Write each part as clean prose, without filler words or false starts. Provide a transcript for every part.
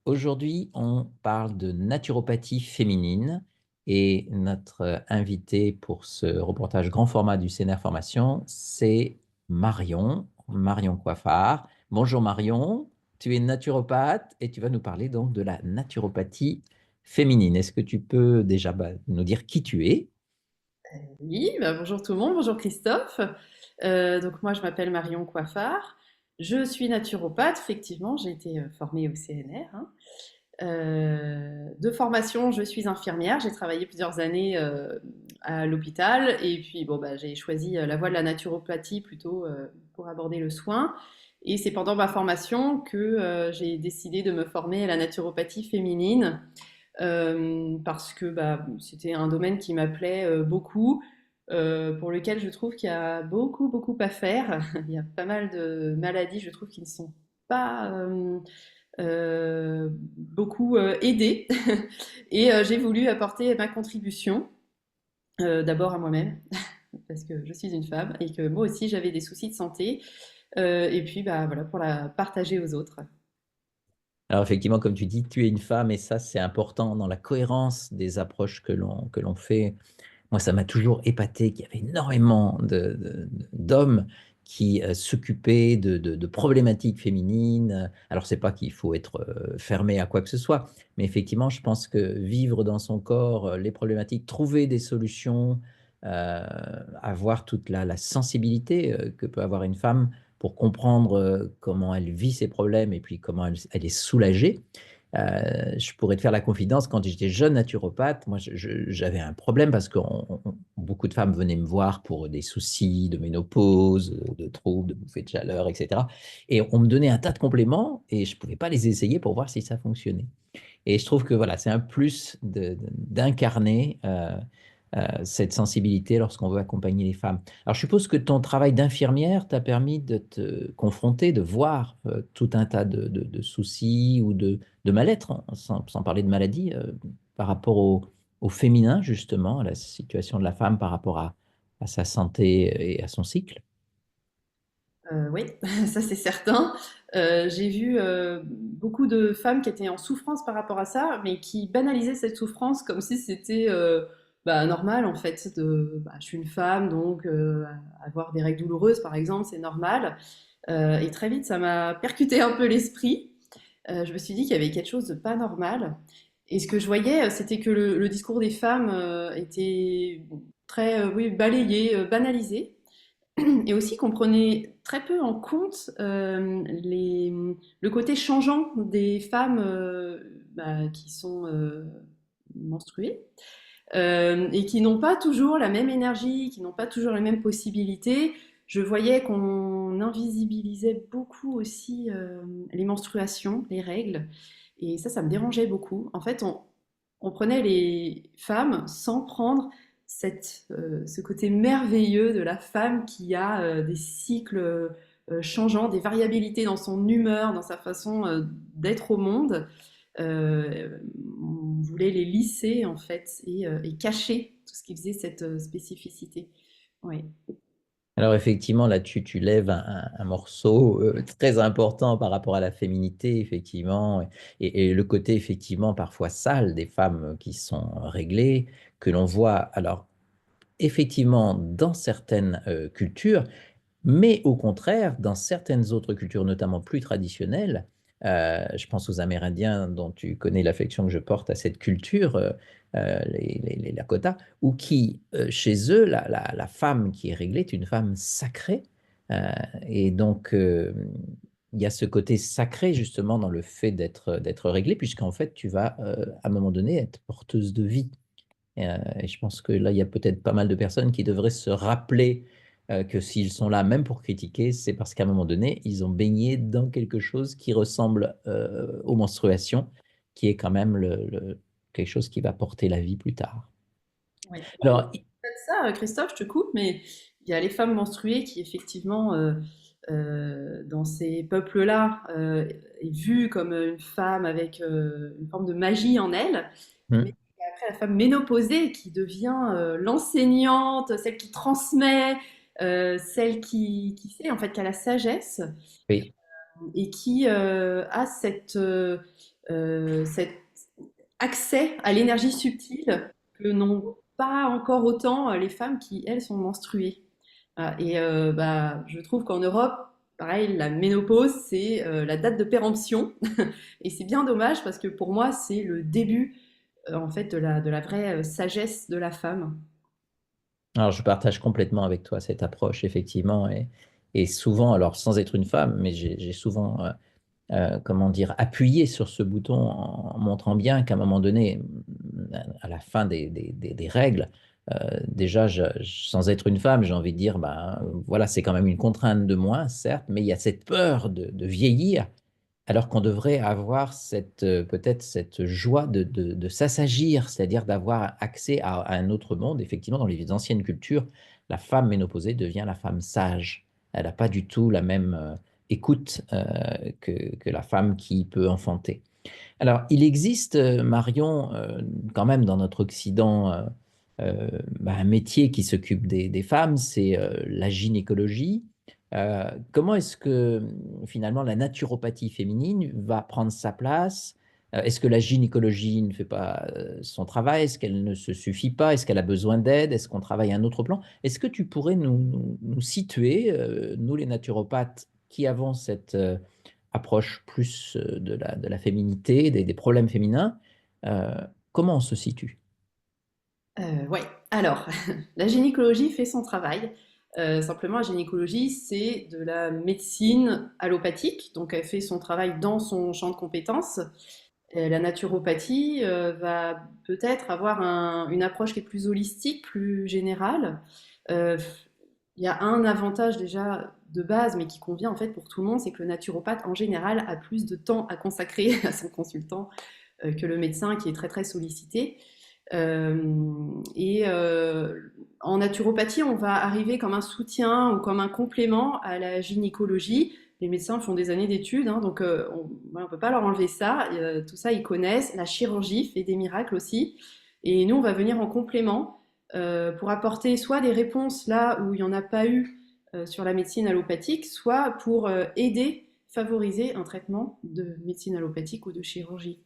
Aujourd'hui, on parle de naturopathie féminine et notre invité pour ce reportage grand format du CNR Formation, c'est Marion Coiffard. Bonjour Marion, tu es naturopathe et tu vas nous parler donc de la naturopathie féminine. Est-ce que tu peux déjà nous dire qui tu es? Oui, bah, bonjour tout le monde, bonjour Christophe. Donc moi je m'appelle Marion Coiffard, je suis naturopathe, effectivement j'ai été formée au CNR, hein. De formation je suis infirmière, j'ai travaillé plusieurs années à l'hôpital et puis bon, bah, j'ai choisi la voie de la naturopathie plutôt pour aborder le soin. Et c'est pendant ma formation que j'ai décidé de me former à la naturopathie féminine parce que bah, c'était un domaine qui m'appelait beaucoup, pour lequel je trouve qu'il y a beaucoup, beaucoup à faire. Il y a pas mal de maladies, je trouve, qui ne sont pas beaucoup aidées. Et j'ai voulu apporter ma contribution, d'abord à moi-même, parce que je suis une femme et que moi aussi j'avais des soucis de santé, et puis bah, voilà, pour la partager aux autres. Alors effectivement, comme tu dis, tu es une femme et ça c'est important dans la cohérence des approches que l'on fait. Moi, ça m'a toujours épaté qu'il y avait énormément d'hommes qui s'occupaient de problématiques féminines. Alors, c'est pas qu'il faut être fermé à quoi que ce soit, mais effectivement, je pense que vivre dans son corps les problématiques, trouver des solutions, avoir toute la sensibilité que peut avoir une femme pour comprendre comment elle vit ses problèmes et puis comment elle est soulagée. Je pourrais te faire la confidence, quand j'étais jeune naturopathe, moi j'avais un problème parce que beaucoup de femmes venaient me voir pour des soucis de ménopause, de troubles, de bouffées de chaleur, etc. Et on me donnait un tas de compléments et je ne pouvais pas les essayer pour voir si ça fonctionnait. Et je trouve que voilà, c'est un plus d'incarner cette sensibilité lorsqu'on veut accompagner les femmes. Alors, je suppose que ton travail d'infirmière t'a permis de te confronter, de voir tout un tas de soucis ou de mal-être, hein, sans parler de maladie, par rapport au féminin, justement, à la situation de la femme par rapport à sa santé et à son cycle. Oui, ça c'est certain. J'ai vu beaucoup de femmes qui étaient en souffrance par rapport à ça, mais qui banalisaient cette souffrance comme si c'était bah, normal en fait. Bah, je suis une femme, donc avoir des règles douloureuses par exemple, c'est normal. Et très vite, ça m'a percuté un peu l'esprit. Je me suis dit qu'il y avait quelque chose de pas normal. Et ce que je voyais, c'était que le discours des femmes était très oui, balayé, banalisé et aussi qu'on prenait très peu en compte le côté changeant des femmes bah, qui sont menstruées et qui n'ont pas toujours la même énergie, qui n'ont pas toujours les mêmes possibilités. Je voyais qu'on invisibilisait beaucoup aussi les menstruations, les règles, et ça me dérangeait beaucoup. En fait, on prenait les femmes sans prendre ce côté merveilleux de la femme qui a des cycles changeants, des variabilités dans son humeur, dans sa façon d'être au monde. On voulait les lisser en fait et cacher tout ce qui faisait cette spécificité. Oui. Alors effectivement, là, tu lèves un morceau très important par rapport à la féminité, effectivement, et le côté, effectivement, parfois sale des femmes qui sont réglées, que l'on voit, alors, effectivement, dans certaines cultures, mais au contraire, dans certaines autres cultures, notamment plus traditionnelles, je pense aux Amérindiens dont tu connais l'affection que je porte à cette culture, les Lakota, ou qui, chez eux, la femme qui est réglée est une femme sacrée. Euh, et donc, il y a ce côté sacré justement dans le fait d'être réglée, puisqu'en fait, tu vas, à un moment donné, être porteuse de vie. Et je pense que là, il y a peut-être pas mal de personnes qui devraient se rappeler que s'ils sont là, même pour critiquer, c'est parce qu'à un moment donné, ils ont baigné dans quelque chose qui ressemble aux menstruations, qui est quand même quelque chose qui va porter la vie plus tard. Oui. Alors, Peut-être ça, Christophe, je te coupe, mais il y a les femmes menstruées qui effectivement, dans ces peuples-là, est vue comme une femme avec une forme de magie en elle. Mais hmm, il y a après la femme ménopausée qui devient l'enseignante, celle qui transmet, celle qui sait en fait qui a la sagesse oui. et qui a cette cet accès à l'énergie subtile que n'ont pas encore autant les femmes qui, elles, sont menstruées. Voilà. Et bah, je trouve qu'en Europe, pareil, la ménopause, c'est la date de péremption. Et c'est bien dommage parce que pour moi, c'est le début en fait de la vraie sagesse de la femme. Alors, je partage complètement avec toi cette approche, effectivement, et souvent, alors sans être une femme, mais j'ai souvent, comment dire, appuyé sur ce bouton en montrant bien qu'à un moment donné, à la fin des règles, déjà, sans être une femme, j'ai envie de dire, ben, voilà, c'est quand même une contrainte de moins, certes, mais il y a cette peur de vieillir alors qu'on devrait avoir peut-être cette joie de s'assagir, c'est-à-dire d'avoir accès à un autre monde. Effectivement, dans les anciennes cultures, la femme ménopausée devient la femme sage. Elle n'a pas du tout la même écoute que la femme qui peut enfanter. Alors, il existe, Marion, quand même dans notre Occident, un métier qui s'occupe des femmes, c'est la gynécologie. Comment est-ce que finalement la naturopathie féminine va prendre sa place? Est-ce que la gynécologie ne fait pas son travail? Est-ce qu'elle ne se suffit pas? Est-ce qu'elle a besoin d'aide? Est-ce qu'on travaille à un autre plan? Est-ce que tu pourrais nous situer, nous les naturopathes qui avons cette approche plus de la féminité, des problèmes féminins, euh, comment on se situe? Ouais. Alors, la gynécologie fait son travail. Simplement, la gynécologie, c'est de la médecine allopathique, donc elle fait son travail dans son champ de compétences. La naturopathie va peut-être avoir une approche qui est plus holistique, plus générale. Euh, Il y a un avantage déjà de base, mais qui convient en fait pour tout le monde, c'est que le naturopathe en général a plus de temps à consacrer à son consultant que le médecin qui est très très sollicité. Et en naturopathie, on va arriver comme un soutien ou comme un complément à la gynécologie. Les médecins font des années d'études, hein, donc on ne peut pas leur enlever ça. Tout ça, ils connaissent. La chirurgie fait des miracles aussi. Et nous, on va venir en complément pour apporter soit des réponses là où il n'y en a pas eu sur la médecine allopathique, soit pour aider, favoriser un traitement de médecine allopathique ou de chirurgie.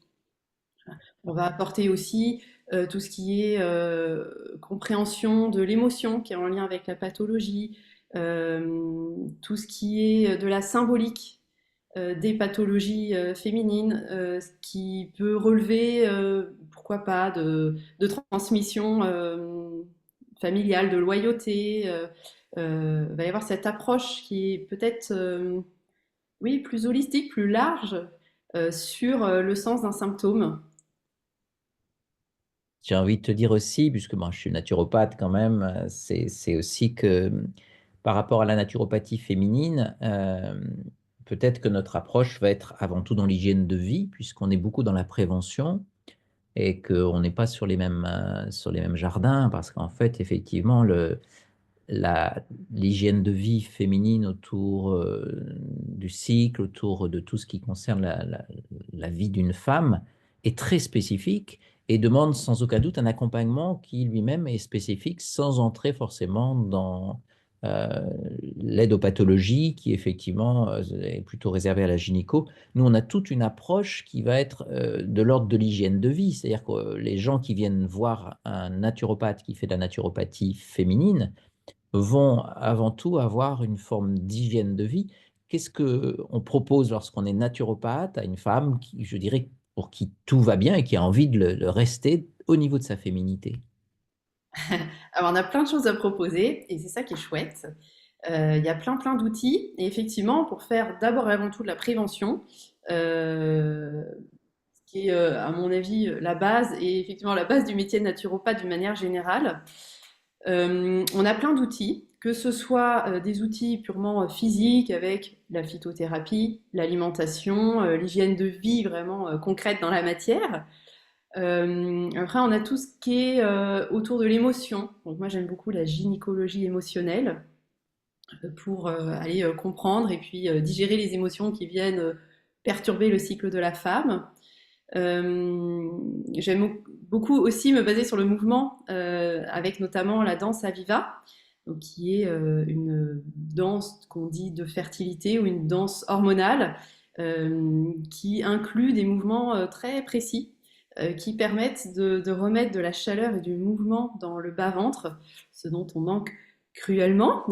On va apporter aussi tout ce qui est compréhension de l'émotion qui est en lien avec la pathologie, tout ce qui est de la symbolique des pathologies féminines, ce qui peut relever, pourquoi pas, de transmission familiale, de loyauté. Il va y avoir cette approche qui est peut-être oui, plus holistique, plus large sur le sens d'un symptôme. J'ai envie de te dire aussi, puisque moi je suis naturopathe quand même, c'est aussi que par rapport à la naturopathie féminine, peut-être que notre approche va être avant tout dans l'hygiène de vie, puisqu'on est beaucoup dans la prévention et qu'on n'est pas sur les mêmes jardins, parce qu'en fait, effectivement, l'hygiène de vie féminine autour du cycle, autour de tout ce qui concerne la vie d'une femme est très spécifique et demande sans aucun doute un accompagnement qui lui-même est spécifique sans entrer forcément dans euh, l'aide aux pathologies qui effectivement est plutôt réservée à la gynéco. Nous, on a toute une approche qui va être de l'ordre de l'hygiène de vie, c'est-à-dire que les gens qui viennent voir un naturopathe qui fait de la naturopathie féminine, vont avant tout avoir une forme d'hygiène de vie. Qu'est-ce que on propose lorsqu'on est naturopathe à une femme qui, je dirais, pour qui tout va bien et qui a envie de le rester au niveau de sa féminité? Alors, on a plein de choses à proposer et c'est ça qui est chouette. Il y a plein d'outils et effectivement, pour faire d'abord et avant tout de la prévention, euh, ce qui est à mon avis la base et effectivement la base du métier de naturopathe d'une manière générale, on a plein d'outils, que ce soit des outils purement physiques avec la phytothérapie, l'alimentation, l'hygiène de vie vraiment concrète dans la matière. Après, on a tout ce qui est autour de l'émotion. Donc moi, j'aime beaucoup la gynécologie émotionnelle pour aller comprendre et puis digérer les émotions qui viennent perturber le cycle de la femme. Euh, J'aime beaucoup aussi me baser sur le mouvement, avec notamment la danse Aviva, donc qui est une danse qu'on dit de fertilité ou une danse hormonale, qui inclut des mouvements très précis qui permettent de remettre de la chaleur et du mouvement dans le bas-ventre, ce dont on manque cruellement,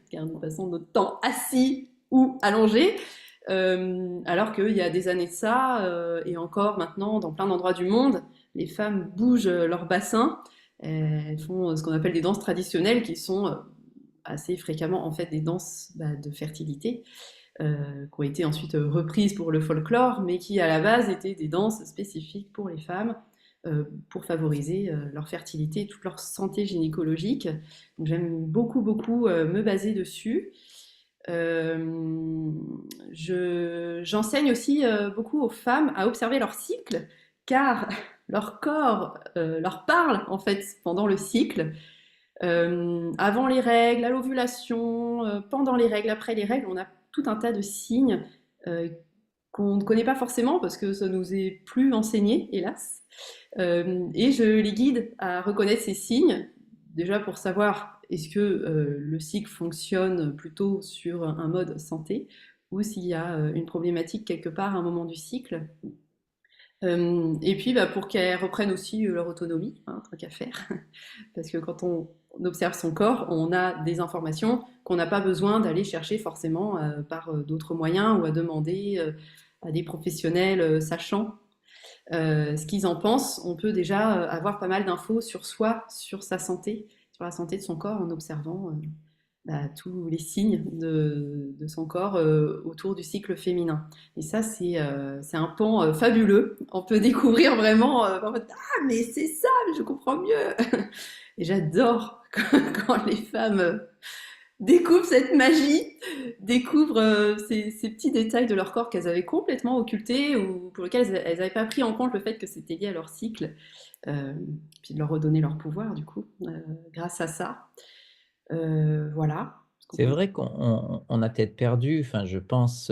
car nous passons notre temps assis ou allongés, alors qu'il y a des années de ça, et encore maintenant dans plein d'endroits du monde, les femmes bougent leur bassin, elles font ce qu'on appelle des danses traditionnelles qui sont assez fréquemment en fait des danses de fertilité qui ont été ensuite reprises pour le folklore, mais qui à la base étaient des danses spécifiques pour les femmes pour favoriser leur fertilité et toute leur santé gynécologique. Donc j'aime beaucoup, beaucoup me baser dessus. J'enseigne aussi beaucoup aux femmes à observer leur cycle, car leur corps leur parle en fait pendant le cycle. Avant les règles, à l'ovulation, pendant les règles, après les règles, on a tout un tas de signes qu'on ne connaît pas forcément parce que ça nous est plus enseigné, hélas. Et je les guide à reconnaître ces signes, déjà pour savoir est-ce que le cycle fonctionne plutôt sur un mode santé ou s'il y a une problématique quelque part à un moment du cycle. Et puis pour qu'elles reprennent aussi leur autonomie, hein, tant qu'à faire. Parce que quand on observe son corps, on a des informations qu'on n'a pas besoin d'aller chercher forcément par d'autres moyens ou à demander à des professionnels sachants ce qu'ils en pensent. On peut déjà avoir pas mal d'infos sur soi, sur sa santé, sur la santé de son corps en observant tous les signes de son corps autour du cycle féminin. Et ça, c'est un pan fabuleux. On peut découvrir vraiment, en fait, ah, mais c'est ça, mais je comprends mieux. Et j'adore quand les femmes découvrent cette magie, découvrent ces petits détails de leur corps qu'elles avaient complètement occultés ou pour lesquels elles n'avaient pas pris en compte le fait que c'était lié à leur cycle. Euh, Puis de leur redonner leur pouvoir, du coup, grâce à ça. Voilà. C'est vrai qu'on on a peut-être perdu, enfin je pense,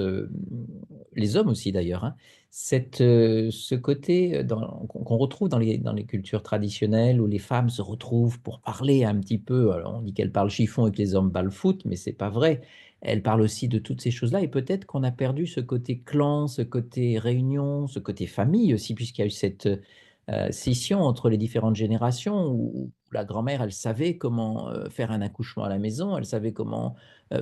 les hommes aussi d'ailleurs, hein, ce côté qu'on retrouve dans les cultures traditionnelles où les femmes se retrouvent pour parler un petit peu. Alors on dit qu'elles parlent chiffon et que les hommes parlent foot, mais c'est pas vrai. Elles parlent aussi de toutes ces choses-là et peut-être qu'on a perdu ce côté clan, ce côté réunion, ce côté famille aussi, puisqu'il y a eu cette scission entre les différentes générations où la grand-mère, elle savait comment faire un accouchement à la maison, elle savait comment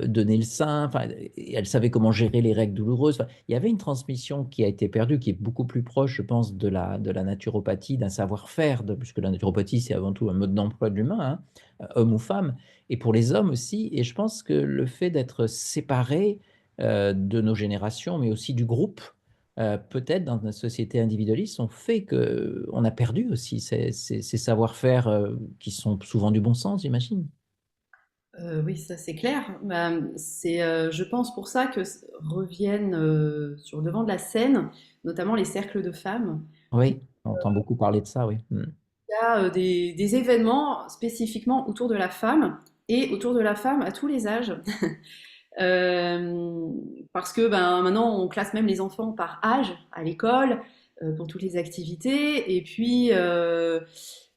donner le sein, enfin, et elle savait comment gérer les règles douloureuses. Enfin, il y avait une transmission qui a été perdue, qui est beaucoup plus proche, je pense, de la naturopathie, d'un savoir-faire, puisque la naturopathie, c'est avant tout un mode d'emploi de l'humain, hein, homme ou femme, et pour les hommes aussi. Et je pense que le fait d'être séparés de nos générations, mais aussi du groupe, peut-être dans notre société individualiste, ont fait qu'on a perdu aussi ces savoir-faire qui sont souvent du bon sens, j'imagine. Oui, ça c'est clair. C'est, je pense pour ça que reviennent sur le devant de la scène, notamment les cercles de femmes. Oui, on entend beaucoup parler de ça, oui. Mm. Il y a des événements spécifiquement autour de la femme et autour de la femme à tous les âges. Euh, Parce que maintenant on classe même les enfants par âge à l'école pour toutes les activités. Et puis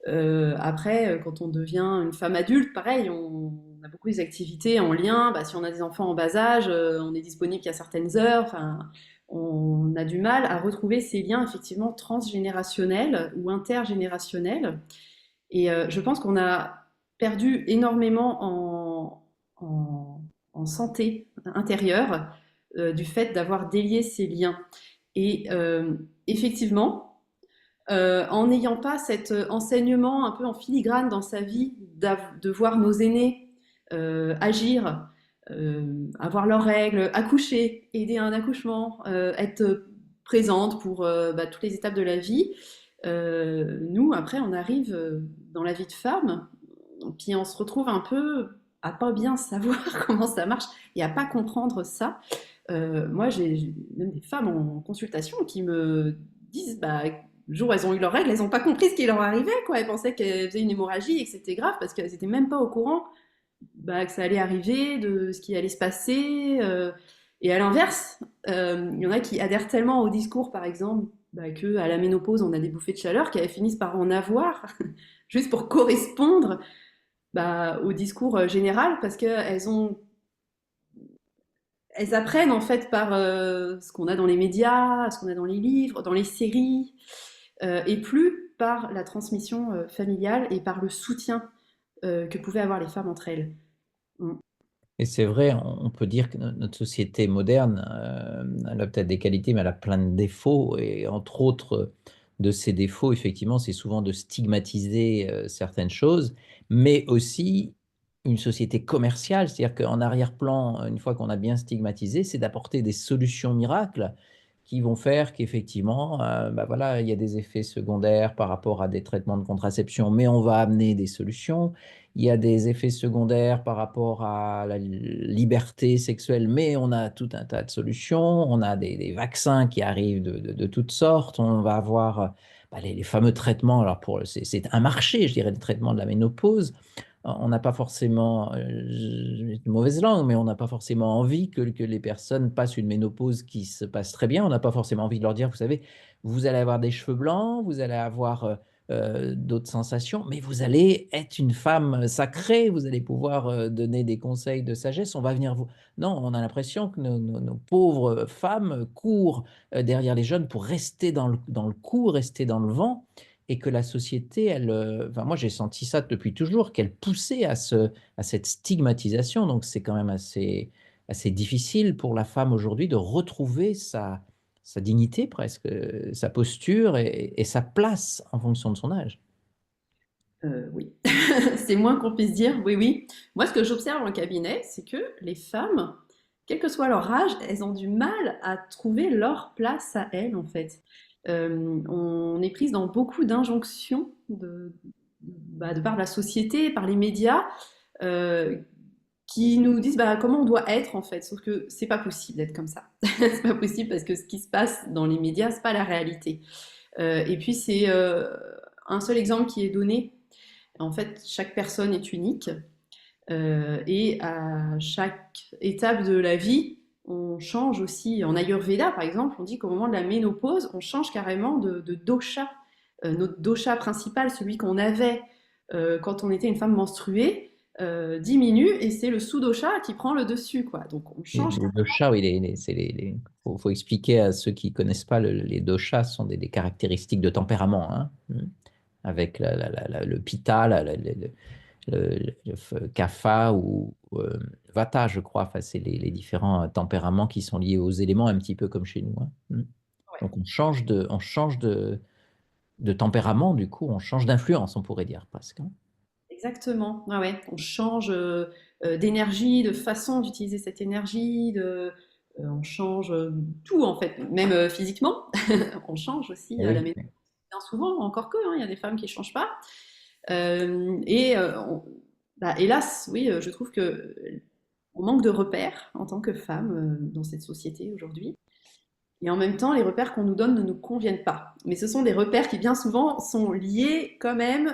après, quand on devient une femme adulte, pareil, on a beaucoup des activités en lien. Si on a des enfants en bas âge, on est disponible qu'à certaines heures. Enfin, on a du mal à retrouver ces liens effectivement transgénérationnels ou intergénérationnels. Et je pense qu'on a perdu énormément en santé intérieure du fait d'avoir délié ces liens. Et effectivement, en n'ayant pas cet enseignement un peu en filigrane dans sa vie, de voir nos aînés agir, avoir leurs règles, accoucher, aider à un accouchement, être présente pour toutes les étapes de la vie. Nous, après, on arrive dans la vie de femme, puis on se retrouve un peu à pas bien savoir comment ça marche et à pas comprendre ça. Moi, j'ai même des femmes en consultation qui me disent, le jour où elles ont eu leurs règles, elles n'ont pas compris ce qui leur arrivait, quoi. Elles pensaient qu'elles faisaient une hémorragie et que c'était grave parce qu'elles n'étaient même pas au courant que ça allait arriver, de ce qui allait se passer. Et à l'inverse, il y en a qui adhèrent tellement au discours, par exemple, que à la ménopause, on a des bouffées de chaleur, qu'elles finissent par en avoir, juste pour correspondre au discours général, parce qu'elles ont elles apprennent en fait par ce qu'on a dans les médias, ce qu'on a dans les livres, dans les séries, et plus par la transmission familiale et par le soutien que pouvaient avoir les femmes entre elles. Mm. Et c'est vrai, on peut dire que notre société moderne, elle a peut-être des qualités, mais elle a plein de défauts. Et entre autres de ces défauts, effectivement, c'est souvent de stigmatiser certaines choses, mais aussi une société commerciale. C'est-à-dire qu'en arrière-plan, une fois qu'on a bien stigmatisé, c'est d'apporter des solutions miracles qui vont faire qu'effectivement, bah voilà, il y a des effets secondaires par rapport à des traitements de contraception, mais on va amener des solutions. Il y a des effets secondaires par rapport à la liberté sexuelle, mais on a tout un tas de solutions. On a des vaccins qui arrivent de toutes sortes. On va avoir bah, les fameux traitements. Alors, c'est un marché, je dirais, le traitement de la ménopause. On n'a pas forcément, j'ai une mauvaise langue, mais on n'a pas forcément envie que les personnes passent une ménopause qui se passe très bien. On n'a pas forcément envie de leur dire, vous savez, vous allez avoir des cheveux blancs, vous allez avoir d'autres sensations, mais vous allez être une femme sacrée, vous allez pouvoir donner des conseils de sagesse, on va venir vous... Non, on a l'impression que nos pauvres femmes courent derrière les jeunes pour rester dans le coup, rester dans le vent, et que la société, elle, enfin, moi j'ai senti ça depuis toujours, qu'elle poussait à cette stigmatisation, donc c'est quand même assez difficile pour la femme aujourd'hui de retrouver sa dignité presque, sa posture et sa place en fonction de son âge. Oui, c'est moins qu'on puisse dire, oui, oui. Moi, ce que j'observe en cabinet, c'est que les femmes, quel que soit leur âge, elles ont du mal à trouver leur place à elles, en fait. On est prise dans beaucoup d'injonctions de par la société, par les médias, euh, qui nous disent bah, comment on doit être, en fait. Sauf que c'est pas possible d'être comme ça. C'est pas possible parce que ce qui se passe dans les médias, c'est pas la réalité. Et puis, c'est un seul exemple qui est donné. En fait, chaque personne est unique et à chaque étape de la vie, on change aussi. En Ayurveda, par exemple, on dit qu'au moment de la ménopause, on change carrément de dosha. Notre dosha principal, celui qu'on avait quand on était une femme menstruée, diminue et c'est le sous-dosha qui prend le dessus, quoi. Donc on Et change. les doshas, oui, faut expliquer à ceux qui connaissent pas, les doshas sont des caractéristiques de tempérament, hein, avec le pitta, le kapha ou vata, je crois. Enfin, c'est les différents tempéraments qui sont liés aux éléments, un petit peu comme chez nous, hein. Ouais, Donc on change de tempérament, du coup, on change d'influence, on pourrait dire presque, hein. exactement. Ah ouais, on change d'énergie, de façon d'utiliser cette énergie, on change tout en fait, même physiquement. On change aussi Eh à la oui, maison. oui. Bien souvent, encore que, hein, il y a des femmes qui ne changent pas. Bah, hélas, oui, je trouve que on manque de repères en tant que femme dans cette société aujourd'hui. Et en même temps, les repères qu'on nous donne ne nous conviennent pas. Mais ce sont des repères qui, bien souvent, sont liés quand même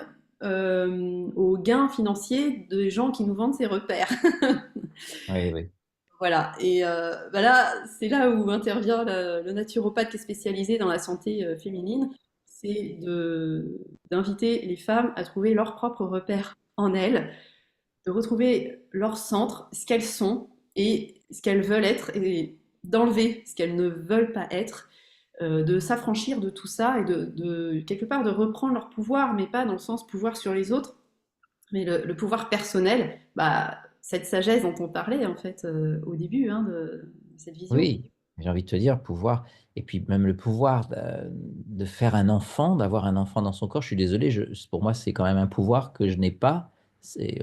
aux gains financiers des gens qui nous vendent ces repères. Oui, oui. Voilà. Et bah là, c'est là où intervient le naturopathe qui est spécialisé dans la santé féminine. C'est d'inviter les femmes à trouver leurs propres repères en elles, de retrouver leur centre, ce qu'elles sont et ce qu'elles veulent être, et d'enlever ce qu'elles ne veulent pas être, de s'affranchir de tout ça et quelque part de reprendre leur pouvoir, mais pas dans le sens pouvoir sur les autres, mais le pouvoir personnel, bah, cette sagesse dont on parlait en fait au début hein, de cette vision. Oui, j'ai envie de te dire, pouvoir, et puis même le pouvoir de faire un enfant, d'avoir un enfant dans son corps, je suis désolé, pour moi, c'est quand même un pouvoir que je n'ai pas.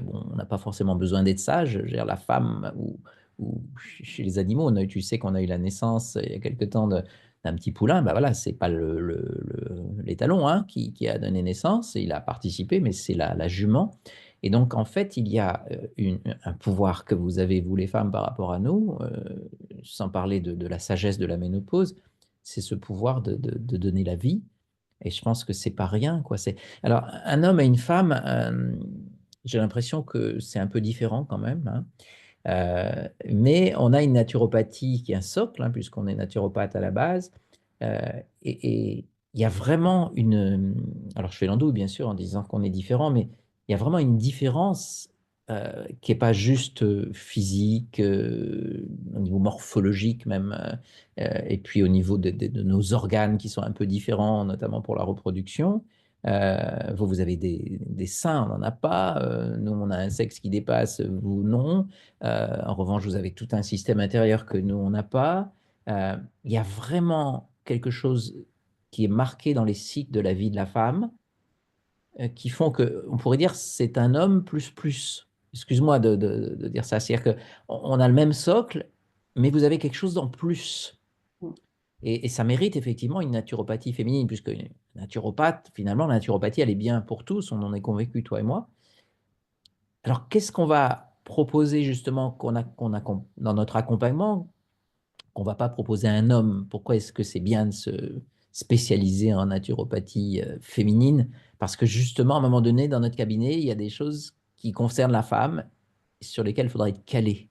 Bon, on n'a pas forcément besoin d'être sage. Je veux dire, la femme ou chez les animaux, tu sais qu'on a eu la naissance il y a quelque temps d'un petit poulain, bah voilà, c'est pas l'étalon hein, qui a donné naissance, il a participé, mais c'est la jument. Et donc, en fait, il y a un pouvoir que vous avez, vous les femmes, par rapport à nous, sans parler de la sagesse de la ménopause, c'est ce pouvoir de donner la vie. Et je pense que c'est pas rien, quoi. Alors, un homme et une femme, j'ai l'impression que c'est un peu différent quand même, hein. Mais on a une naturopathie qui est un socle, hein, puisqu'on est naturopathe à la base. Euh, et il y a vraiment une... Alors, je fais l'andouille, bien sûr, en disant qu'on est différent, mais il y a vraiment une différence qui n'est pas juste physique, au niveau morphologique même, et puis au niveau de nos organes qui sont un peu différents, notamment pour la reproduction. Vous, vous avez des seins, on n'en a pas. Nous, on a un sexe qui dépasse, vous, non. En revanche, vous avez tout un système intérieur que nous, on n'a pas. Il y a vraiment quelque chose qui est marqué dans les cycles de la vie de la femme qui font que, on pourrait dire, c'est un homme plus plus. Excuse-moi de dire ça. C'est-à-dire qu'on a le même socle, mais vous avez quelque chose en plus. Et ça mérite effectivement une naturopathie féminine, puisque une naturopathe, finalement, la naturopathie, elle est bien pour tous, on en est convaincus, toi et moi. Alors, qu'est-ce qu'on va proposer justement dans notre accompagnement qu'on ne va pas proposer à un homme? Pourquoi est-ce que c'est bien de se spécialiser en naturopathie féminine? Parce que justement, à un moment donné, dans notre cabinet, il y a des choses qui concernent la femme sur lesquelles il faudra être calé.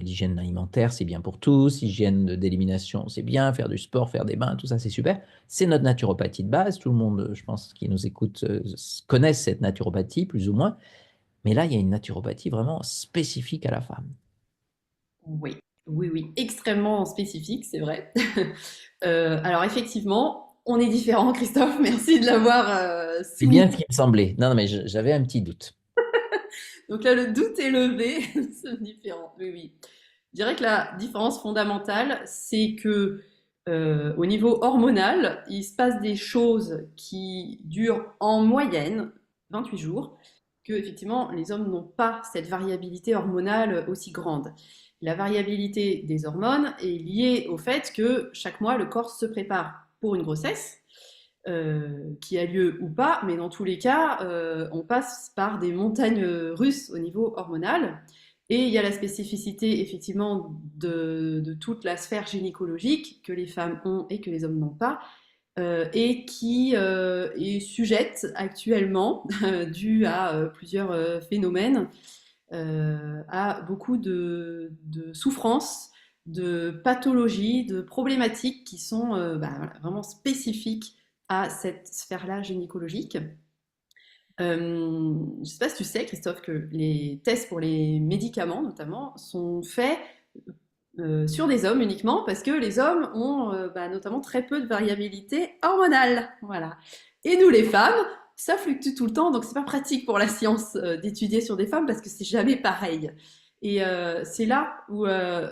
L'hygiène alimentaire, c'est bien pour tous. L'hygiène d'élimination, c'est bien. Faire du sport, faire des bains, tout ça, c'est super. C'est notre naturopathie de base. Tout le monde, je pense, qui nous écoute, connaît cette naturopathie, plus ou moins. Mais là, il y a une naturopathie vraiment spécifique à la femme. Oui, oui, oui, extrêmement spécifique, c'est vrai. Alors effectivement, on est différents, Christophe, merci de l'avoir C'est souligné. bien ce qui me semblait. Non, non, mais j'avais un petit doute. Donc là, le doute est levé, nous sommes différents, oui, oui. Je dirais que la différence fondamentale, c'est que au niveau hormonal, il se passe des choses qui durent en moyenne 28 jours, que effectivement les hommes n'ont pas cette variabilité hormonale aussi grande. La variabilité des hormones est liée au fait que chaque mois le corps se prépare pour une grossesse qui a lieu ou pas, mais dans tous les cas, on passe par des montagnes russes au niveau hormonal. Et il y a la spécificité effectivement de toute la sphère gynécologique que les femmes ont et que les hommes n'ont pas, et qui est sujette actuellement, dû à plusieurs phénomènes, à beaucoup de souffrances, de pathologies, de problématiques qui sont voilà, vraiment spécifiques à cette sphère-là gynécologique. Je ne sais pas si tu sais, Christophe, que les tests pour les médicaments, notamment, sont faits sur des hommes uniquement parce que les hommes ont notamment très peu de variabilité hormonale. Voilà. Et nous, les femmes, ça fluctue tout le temps, donc c'est pas pratique pour la science d'étudier sur des femmes parce que c'est jamais pareil. Et c'est là où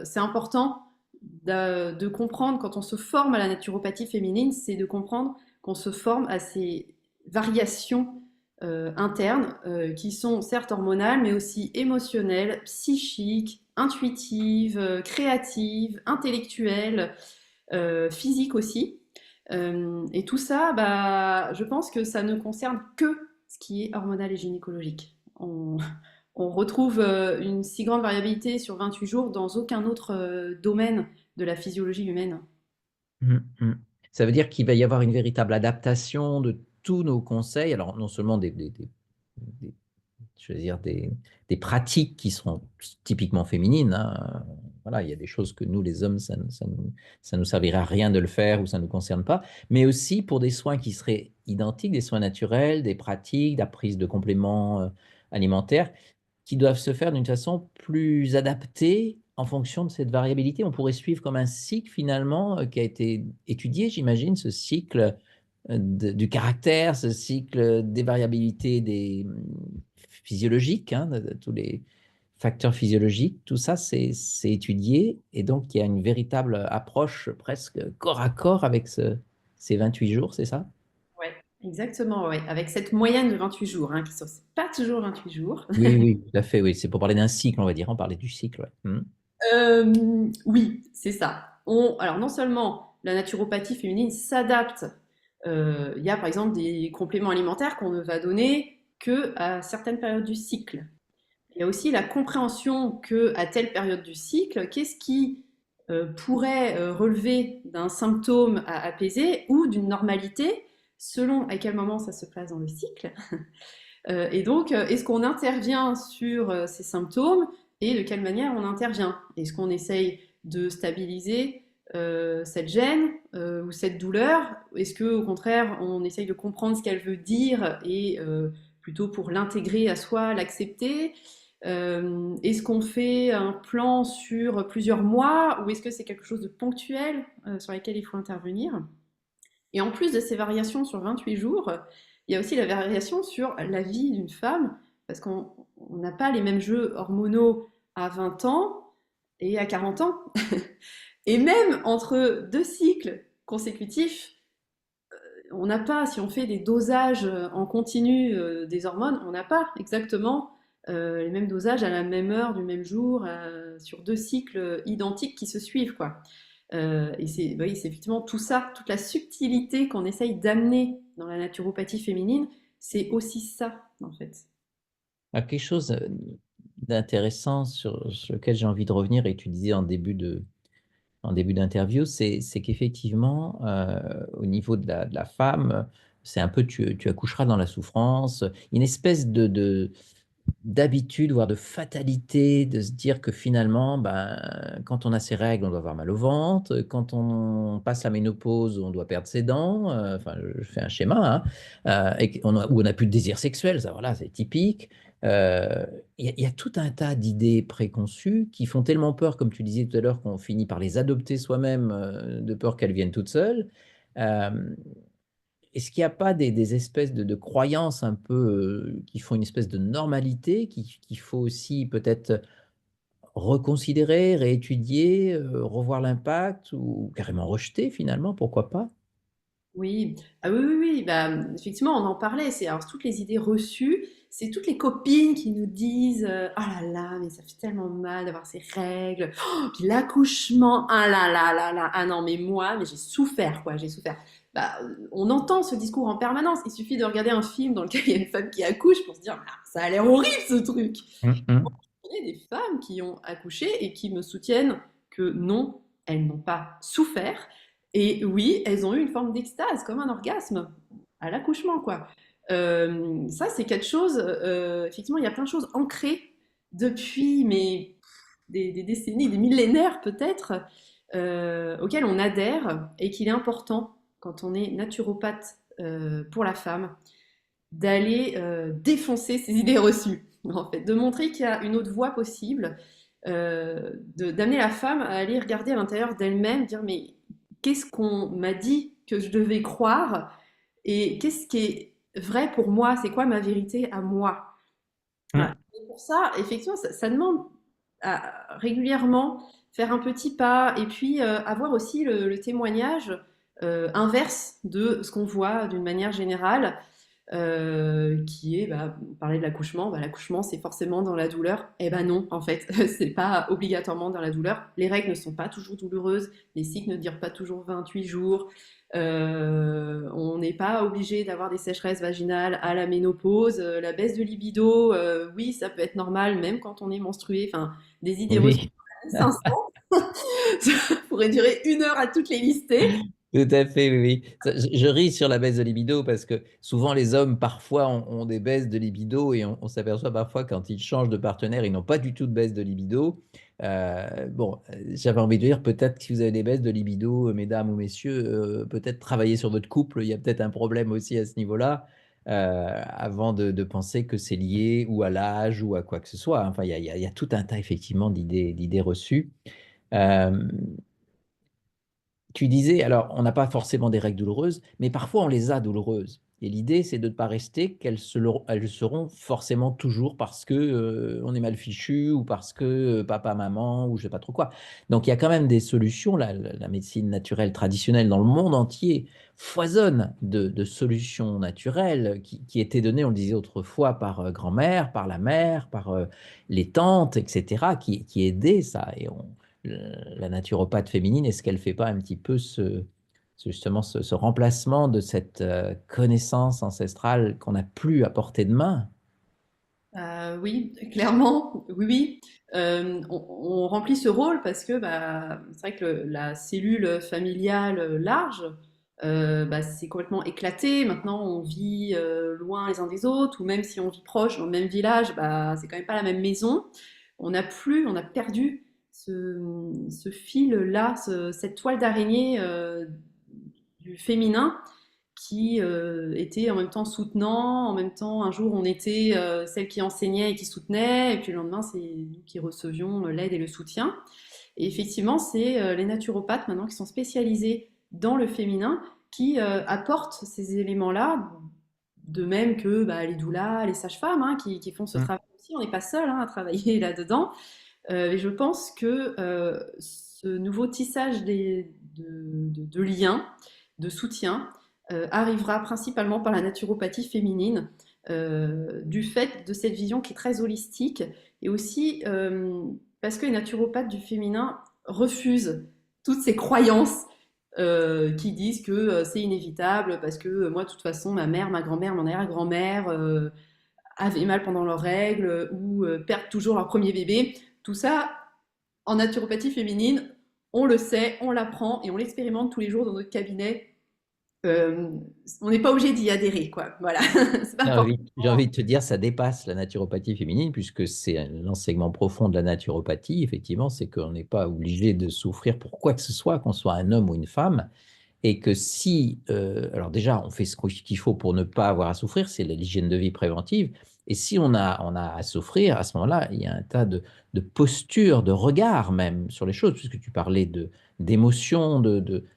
c'est important de comprendre quand on se forme à la naturopathie féminine, c'est de comprendre qu'on se forme à ces variations internes qui sont certes hormonales, mais aussi émotionnelles, psychiques, intuitives, créatives, intellectuelles, physiques aussi. Et tout ça, bah, je pense que ça ne concerne que ce qui est hormonal et gynécologique. On retrouve une si grande variabilité sur 28 jours dans aucun autre domaine de la physiologie humaine. Mhm, mhm. Ça veut dire qu'il va y avoir une véritable adaptation de tous nos conseils. Alors, non seulement des- je veux dire, des pratiques qui seront typiquement féminines, hein. Voilà, il y a des choses que nous, les hommes, ça nous servira à rien de le faire ou ça ne nous concerne pas, mais aussi pour des soins qui seraient identiques, des soins naturels, des pratiques, la prise de compléments alimentaires qui doivent se faire d'une façon plus adaptée en fonction de cette variabilité. On pourrait suivre comme un cycle finalement qui a été étudié, j'imagine, ce cycle du caractère, ce cycle des variabilités physiologiques, hein, de tous les facteurs physiologiques. Tout ça, c'est étudié et donc il y a une véritable approche presque corps à corps avec ces 28 jours, c'est ça? Ouais, exactement, ouais. Avec cette moyenne de 28 jours, hein, qui sont c'est pas toujours 28 jours. Oui, oui, tout à fait, oui. C'est pour parler d'un cycle, on va dire. On parlait du cycle, ouais. Oui, c'est ça. Alors non seulement la naturopathie féminine s'adapte, il y a par exemple des compléments alimentaires qu'on ne va donner que à certaines périodes du cycle. Il y a aussi la compréhension que à telle période du cycle, qu'est-ce qui pourrait relever d'un symptôme à apaiser ou d'une normalité selon à quel moment ça se place dans le cycle. Et donc, est-ce qu'on intervient sur ces symptômes et de quelle manière on intervient? Est-ce qu'on essaye de stabiliser cette gêne ou cette douleur? Est-ce que, au contraire, on essaye de comprendre ce qu'elle veut dire et plutôt pour l'intégrer à soi, l'accepter? Est-ce qu'on fait un plan sur plusieurs mois ou est-ce que c'est quelque chose de ponctuel sur lequel il faut intervenir? Et en plus de ces variations sur 28 jours, il y a aussi la variation sur la vie d'une femme, parce qu'on n'a pas les mêmes jeux hormonaux à 20 ans et à 40 ans. Et même entre deux cycles consécutifs, on n'a pas, si on fait des dosages en continu des hormones, on n'a pas exactement les mêmes dosages à la même heure, du même jour, sur deux cycles identiques qui se suivent, quoi. Et c'est bah oui, c'est effectivement tout ça, toute la subtilité qu'on essaye d'amener dans la naturopathie féminine, c'est aussi ça, en fait. Quelque chose d'intéressant sur lequel j'ai envie de revenir, et tu disais en début d'interview, c'est qu'effectivement, au niveau de la femme, c'est un peu tu accoucheras dans la souffrance, une espèce d'habitude, voire de fatalité, de se dire que finalement, ben, quand on a ses règles, on doit avoir mal au ventre, quand on passe la ménopause, on doit perdre ses dents, enfin, je fais un schéma, hein, où on n'a plus de désir sexuel, ça, voilà, c'est typique. Euh, Il y a tout un tas d'idées préconçues qui font tellement peur, comme tu disais tout à l'heure, qu'on finit par les adopter soi-même, de peur qu'elles viennent toutes seules. Euh, Est-ce qu'il n'y a pas des espèces de croyances un peu qui font une espèce de normalité qu'il faut aussi peut-être reconsidérer, réétudier, revoir l'impact ou carrément rejeter finalement, pourquoi pas? Oui, ah oui, oui, oui, bah, effectivement, on en parlait. C'est alors toutes les idées reçues, c'est toutes les copines qui nous disent ah là là, mais ça fait tellement mal d'avoir ces règles. Oh, puis l'accouchement, ah là là là là, ah non, mais moi, mais j'ai souffert, quoi, j'ai souffert. Bah, on entend ce discours en permanence. Il suffit de regarder un film dans lequel il y a une femme qui accouche pour se dire ah, ça a l'air horrible ce truc. Mhm. Il y a des femmes qui ont accouché et qui me soutiennent que non, elles n'ont pas souffert. Et oui, elles ont eu une forme d'extase, comme un orgasme, à l'accouchement, quoi. Ça, c'est quelque chose, effectivement, il y a plein de choses ancrées depuis mais, des décennies, des millénaires peut-être, auxquelles on adhère et qu'il est important, quand on est naturopathe pour la femme, d'aller défoncer ces idées reçues, en fait, de montrer qu'il y a une autre voie possible, d'amener la femme à aller regarder à l'intérieur d'elle-même, dire mais qu'est-ce qu'on m'a dit que je devais croire et qu'est-ce qui est vrai pour moi, c'est quoi ma vérité à moi. Voilà. Mhm. Et pour ça, effectivement, ça demande à régulièrement faire un petit pas et puis avoir aussi le témoignage inverse de ce qu'on voit d'une manière générale qui est bah, parler de l'accouchement. Bah, l'accouchement, c'est forcément dans la douleur. Eh ben non, en fait, c'est pas obligatoirement dans la douleur. Les règles ne sont pas toujours douloureuses, les cycles ne durent pas toujours 28 jours. On n'est pas obligé d'avoir des sécheresses vaginales à la ménopause. La baisse de libido, oui, ça peut être normal, même quand on est menstrué. Enfin, des idées reçues Oui. 500. Ça pourrait durer 1 heure à toutes les lister. Tout à fait, oui, oui. Je ris sur la baisse de libido parce que souvent les hommes parfois ont des baisses de libido et on s'aperçoit parfois quand ils changent de partenaire, ils n'ont pas du tout de baisse de libido. Bon, j'avais envie de dire peut-être que si vous avez des baisses de libido, mesdames ou messieurs, peut-être travailler sur votre couple, il y a peut-être un problème aussi à ce niveau-là, avant de penser que c'est lié ou à l'âge ou à quoi que ce soit. Enfin, il y a tout un tas effectivement d'idées reçues. Euh, Tu disais, alors, on n'a pas forcément des règles douloureuses, mais parfois on les a douloureuses. Et l'idée, c'est de ne pas rester elles le seront forcément toujours parce que on est mal fichu ou parce que papa, maman ou je sais pas trop quoi. Donc il y a quand même des solutions. La médecine naturelle traditionnelle dans le monde entier foisonne de solutions naturelles qui étaient données, on le disait autrefois, par grand-mère, par la mère, par les tantes, etc., qui aidaient ça. Et la naturopathe féminine, est-ce qu'elle fait pas un petit peu justement ce remplacement de cette connaissance ancestrale qu'on n'a plus à portée de main? Oui, clairement, oui, oui. On remplit ce rôle parce que bah, c'est vrai que la cellule familiale large, bah, c'est complètement éclaté. Maintenant, on vit loin les uns des autres, ou même si on vit proche dans le même village, bah, c'est quand même pas la même maison. On a perdu ce fil-là, cette toile d'araignée du féminin qui était en même temps soutenant, en même temps un jour on était celle qui enseignait et qui soutenait, et puis le lendemain c'est nous qui recevions l'aide et le soutien. Et effectivement, c'est les naturopathes maintenant qui sont spécialisés dans le féminin qui apportent ces éléments-là, de même que bah, les doulas, les sages-femmes qui font ce Mm. travail aussi. On n'est pas seul à travailler là-dedans. Et je pense que ce nouveau tissage de liens, de soutien, arrivera principalement par la naturopathie féminine, du fait de cette vision qui est très holistique, et aussi parce que les naturopathes du féminin refusent toutes ces croyances qui disent que c'est inévitable, parce que moi, de toute façon, ma mère, ma grand-mère, mon arrière-grand-mère avaient mal pendant leurs règles ou perdent toujours leur premier bébé. Tout ça, en naturopathie féminine, on le sait, on l'apprend et on l'expérimente tous les jours dans notre cabinet. Euh, on n'est pas obligé d'y adhérer, quoi. Voilà, c'est pas J'ai forcément. envie de te dire, ça dépasse la naturopathie féminine, puisque c'est l'enseignement profond de la naturopathie, effectivement, c'est qu'on n'est pas obligé de souffrir pour quoi que ce soit, qu'on soit un homme ou une femme. Et que si, alors déjà, on fait ce qu'il faut pour ne pas avoir à souffrir, c'est l'hygiène de vie préventive. Et si on a à souffrir, à ce moment-là, il y a un tas de postures, de regards même sur les choses, puisque tu parlais d'émotions,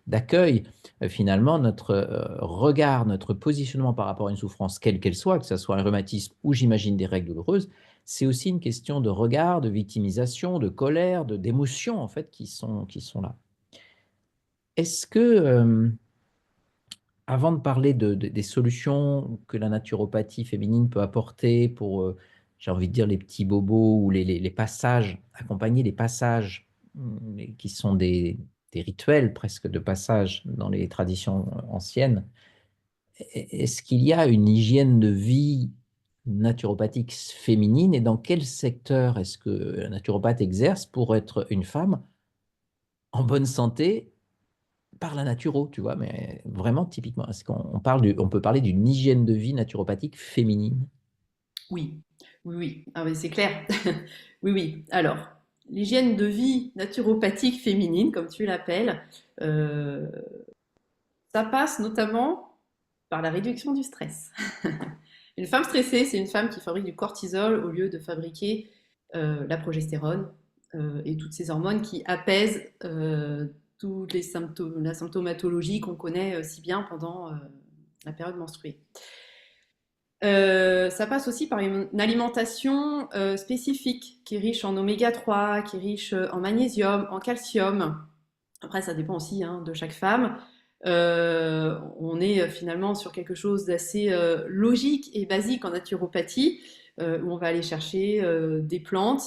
d'accueil. Finalement, notre regard, notre positionnement par rapport à une souffrance, quelle qu'elle soit, que ce soit un rhumatisme ou j'imagine des règles douloureuses, c'est aussi une question de regard, de victimisation, de colère, d'émotions en fait qui sont là. Est-ce que avant de parler des solutions que la naturopathie féminine peut apporter pour, j'ai envie de dire, les petits bobos ou les passages, accompagner les passages qui sont des rituels presque de passage dans les traditions anciennes, est-ce qu'il y a une hygiène de vie naturopathique féminine et dans quel secteur est-ce que la naturopathe exerce pour être une femme en bonne santé par la naturo, tu vois, mais vraiment typiquement, est-ce qu'on parle on peut parler d'une hygiène de vie naturopathique féminine? Oui, oui, oui. Ah, mais c'est clair. Oui, oui. Alors, l'hygiène de vie naturopathique féminine, comme tu l'appelles, euh, ça passe notamment par la réduction du stress. Une femme stressée, c'est une femme qui fabrique du cortisol au lieu de fabriquer la progestérone et toutes ces hormones qui apaisent toutes les symptômes, la symptomatologie qu'on connaît si bien pendant la période menstruée. Ça passe aussi par une alimentation spécifique qui est riche en oméga 3, qui est riche en magnésium, en calcium. Après, ça dépend aussi de chaque femme. On est finalement sur quelque chose d'assez logique et basique en naturopathie, où on va aller chercher des plantes,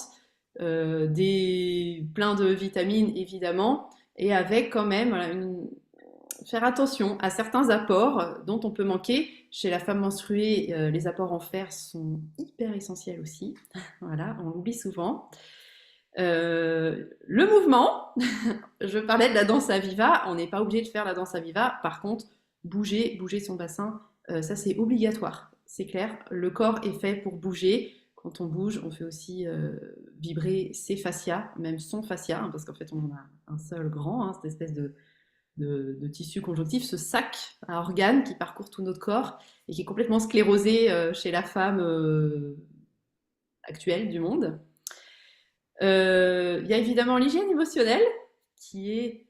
plein de vitamines évidemment, et avec quand même voilà, faire attention à certains apports dont on peut manquer. Chez la femme menstruée, les apports en fer sont hyper essentiels aussi. Voilà, on l'oublie souvent. Le mouvement, je parlais de la danse à viva, on n'est pas obligé de faire la danse à viva. Par contre, bouger son bassin, ça c'est obligatoire. C'est clair, le corps est fait pour bouger. Quand on bouge, on fait aussi vibrer ses fascias, même son fascia, parce qu'en fait on en a un seul grand, cette espèce de tissu conjonctif, ce sac à organes qui parcourt tout notre corps et qui est complètement sclérosé chez la femme actuelle du monde. Il y a évidemment l'hygiène émotionnelle qui est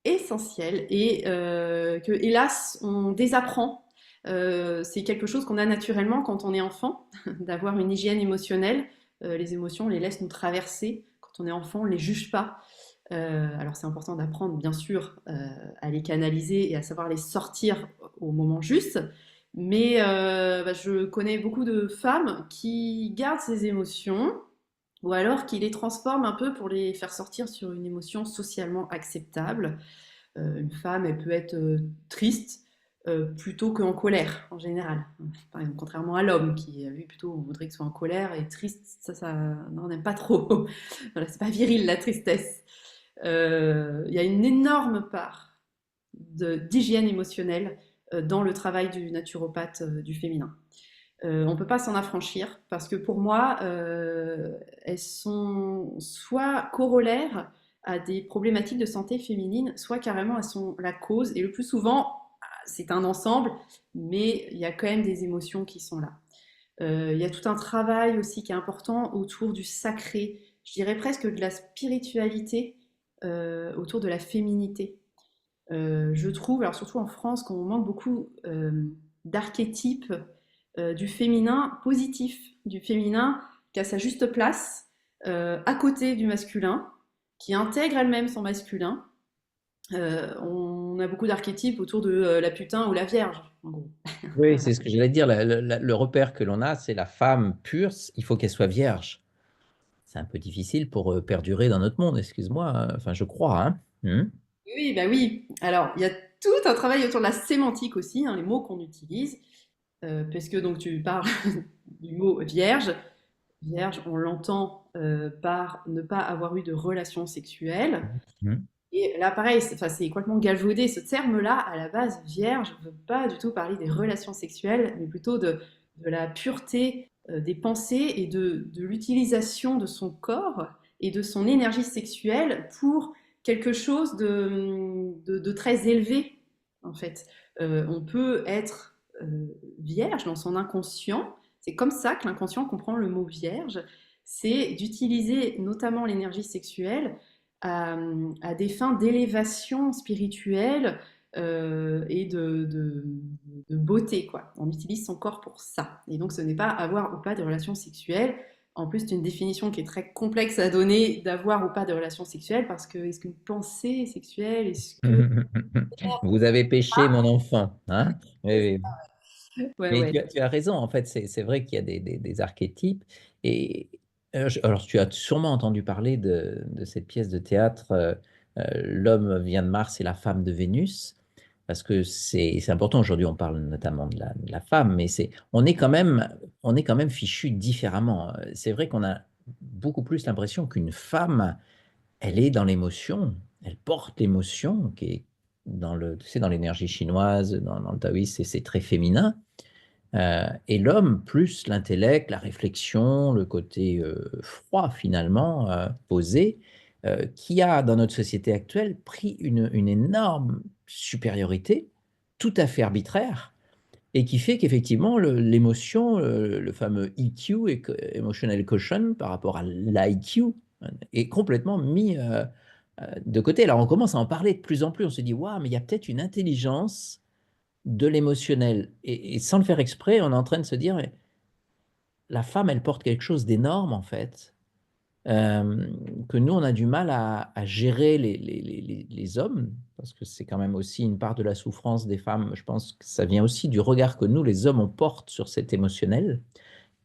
essentielle et que, hélas, on désapprend. C'est quelque chose qu'on a naturellement quand on est enfant, d'avoir une hygiène émotionnelle. Les émotions, on les laisse nous traverser. Quand on est enfant, on ne les juge pas. Alors c'est important d'apprendre, bien sûr, à les canaliser et à savoir les sortir au moment juste. Mais je connais beaucoup de femmes qui gardent ces émotions ou alors qui les transforment un peu pour les faire sortir sur une émotion socialement acceptable. Une femme, elle peut être triste plutôt qu'en colère, en général. Par exemple, contrairement à l'homme qui, lui, plutôt voudrait qu'il soit en colère et triste, ça, non, on n'aime pas trop. Voilà, c'est pas viril la tristesse. Il y a une énorme part d'hygiène émotionnelle dans le travail du naturopathe du féminin. On ne peut pas s'en affranchir parce que pour moi, elles sont soit corollaires à des problématiques de santé féminine, soit carrément elles sont la cause. Et le plus souvent, c'est un ensemble, mais il y a quand même des émotions qui sont là. Il y a tout un travail aussi qui est important autour du sacré, je dirais presque de la spiritualité, autour de la féminité. Je trouve, alors surtout en France, qu'on manque beaucoup d'archétypes du féminin positif, du féminin qui a sa juste place à côté du masculin, qui intègre elle-même son masculin. On a beaucoup d'archétypes autour de la putain ou la vierge, en gros. Oui, c'est ce que j'allais dire. Le repère que l'on a, c'est la femme pure, il faut qu'elle soit vierge. C'est un peu difficile pour perdurer dans notre monde, excuse-moi, hein. Enfin, je crois, hein. Oui, bah oui. Alors, il y a tout un travail autour de la sémantique aussi, hein, les mots qu'on utilise, parce que donc tu parles du mot vierge. Vierge, on l'entend par ne pas avoir eu de relations sexuelles. Mhm. Et là, pareil, enfin, c'est complètement galvaudé. Ce terme-là, à la base, vierge, ne veut pas du tout parler des relations sexuelles, mais plutôt de la pureté des pensées et de l'utilisation de son corps et de son énergie sexuelle pour quelque chose de très élevé, en fait. On peut être vierge dans son inconscient. C'est comme ça que l'inconscient comprend le mot vierge. C'est d'utiliser notamment l'énergie sexuelle à, à des fins d'élévation spirituelle et de beauté, quoi. On utilise son corps pour ça. Et donc, ce n'est pas avoir ou pas des relations sexuelles. En plus, c'est une définition qui est très complexe à donner d'avoir ou pas des relations sexuelles parce que est-ce qu'une pensée sexuelle, est-ce que... Vous avez péché, mon enfant, hein? Oui, oui. Ouais, Mais ouais. tu as raison, en fait, c'est vrai qu'il y a des archétypes. Et alors, tu as sûrement entendu parler de cette pièce de théâtre, L'homme vient de Mars et la femme de Vénus, parce que c'est important. Aujourd'hui, on parle notamment de la femme, mais on est quand même fichu différemment. C'est vrai qu'on a beaucoup plus l'impression qu'une femme, elle est dans l'émotion, elle porte l'émotion, qui est tu sais, dans l'énergie chinoise, dans le taoïsme, c'est très féminin. Et l'homme, plus l'intellect, la réflexion, le côté froid finalement, posé, qui a dans notre société actuelle pris une énorme supériorité, tout à fait arbitraire, et qui fait qu'effectivement l'émotion, le fameux EQ, Emotional Quotient, par rapport à l'IQ, est complètement mis de côté. Alors on commence à en parler de plus en plus, on se dit, waouh, mais il y a peut-être une intelligence de l'émotionnel. Et sans le faire exprès, on est en train de se dire, mais la femme, elle porte quelque chose d'énorme, en fait, euh, que nous, on a du mal à gérer les hommes, parce que c'est quand même aussi une part de la souffrance des femmes. Je pense que ça vient aussi du regard que nous, les hommes, on porte sur cet émotionnel,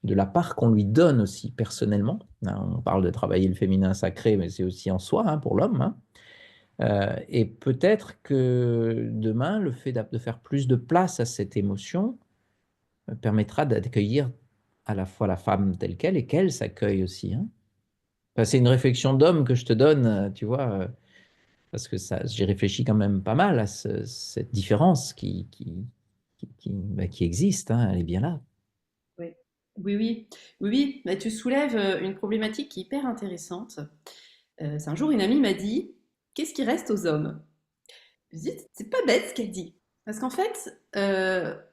de la part qu'on lui donne aussi personnellement. Hein, on parle de travailler le féminin sacré, mais c'est aussi en soi, hein, pour l'homme, hein. Et peut-être que demain, le fait de faire plus de place à cette émotion, permettra d'accueillir à la fois la femme telle qu'elle et qu'elle s'accueille aussi, hein. Enfin, c'est une réflexion d'homme que je te donne, tu vois, parce que ça, j'ai réfléchi quand même pas mal à cette différence qui existe, hein, elle est bien là. Oui, oui, oui. Oui, oui. Bah, tu soulèves une problématique qui est hyper intéressante. C'est un jour, une amie m'a dit, qu'est-ce qui reste aux hommes? Je me dis, c'est pas bête ce qu'elle dit. Parce qu'en fait,